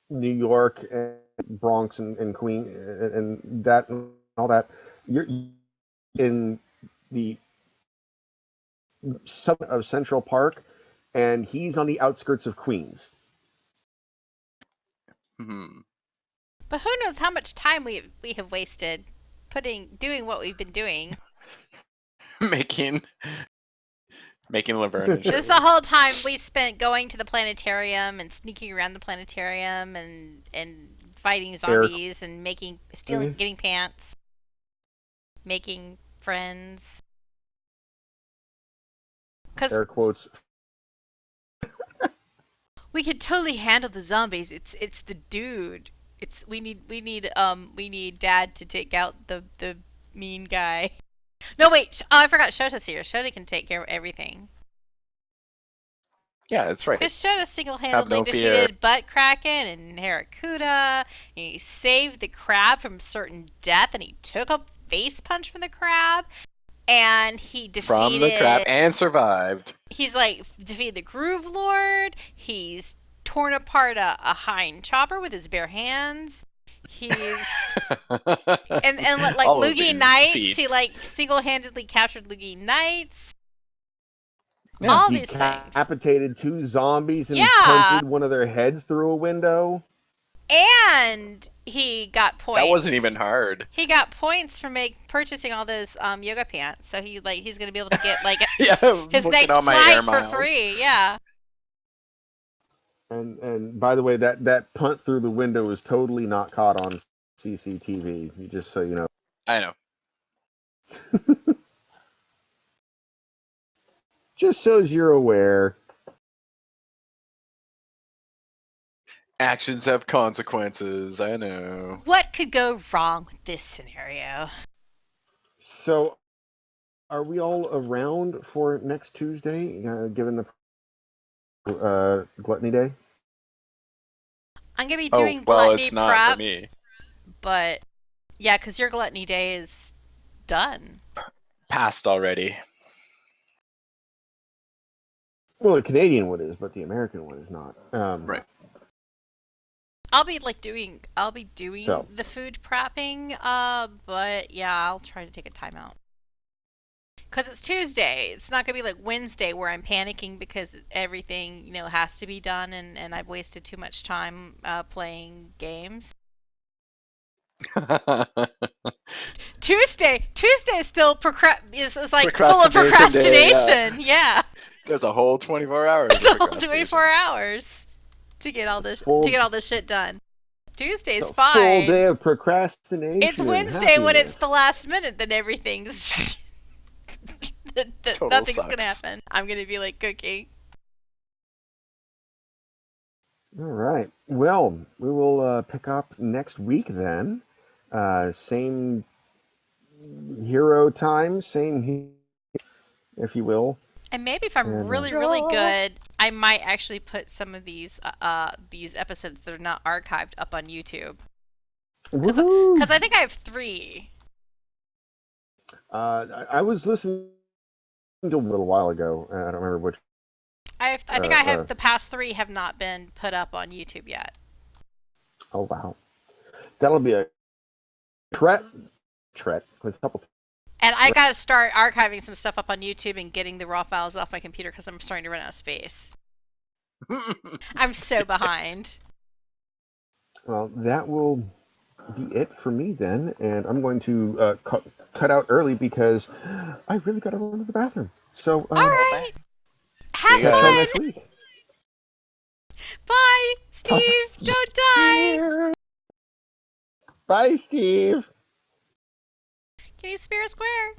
New York and Bronx and Queen and that and all that. You're in the summit of Central Park, and he's on the outskirts of Queens. Hmm. But who knows how much time we have wasted doing what we've been doing. making Laverne and This is Shirley. the whole time we spent going to the planetarium and sneaking around the planetarium and fighting Air, zombies and getting pants, making friends. Cause air quotes. we could totally handle the zombies. It's the dude. We need Dad to take out the mean guy. No wait, oh I forgot Shota's here. Shota can take care of everything. Yeah, that's right. Because Shota Have single-handedly no fear. defeated Butt Kraken and Harakuda, and he saved the crab from certain death, and he took a face punch from the crab, and he From the crab defeated. and survived. He's like defeated the Groove Lord. He's torn apart a hind chopper with his bare hands. He's and like All of Lugie these Knights. He feats. like single-handedly captured Lugie Knights. Yeah. All these things. Decapitated 2 zombies and Yeah. punted one of their heads through a window. And he got points. That wasn't even hard. He got points for purchasing all those yoga pants. So he's gonna be able to get like Yeah, his looking next at all my air flight for miles. free. Yeah. And by the way, that punt through the window is totally not caught on CCTV. Just so you know. I know. Just so you're aware. Actions have consequences. I know. What could go wrong with this scenario? So, are we all around for next Tuesday, given the Gluttony Day? I'm gonna be Oh, doing well, gluttony it's not for prep, me. but yeah, because your gluttony day is done. Passed already. Well, the Canadian one is, but the American one is not. Right. I'll be doing So. the food prepping, but yeah, I'll try to take a timeout. Because it's Tuesday. It's not going to be like Wednesday where I'm panicking because everything, has to be done and I've wasted too much time playing games. Tuesday is still is like full of Procrastination day, procrastination. Yeah. There's a whole 24 hours. There's of a whole procrastination. 24 hours to get all this shit done. Tuesday's A fine. full day of procrastination. It's and Wednesday when it's happiness. the last minute that everything's that Total nothing's sucks. gonna happen. I'm gonna be like cooking. All right. Well, we will pick up next week then. Same hero time, if you will. And maybe if I'm really good, I might actually put some of these episodes that are not archived up on YouTube. Because I think I have 3. I was listening to a little while ago. I don't remember which. I think I have the past 3 have not been put up on YouTube yet. Oh wow, that'll be a tret. A couple. And I got to start archiving some stuff up on YouTube and getting the raw files off my computer because I'm starting to run out of space. I'm so behind. Well, that will be it for me then, and I'm going to cut out early because I really got to run to the bathroom. So, All right. See Have you catch y'all guys. next fun. week. Bye, Talk to Steve. you. Don't die. Bye, Steve. Can you spare a square?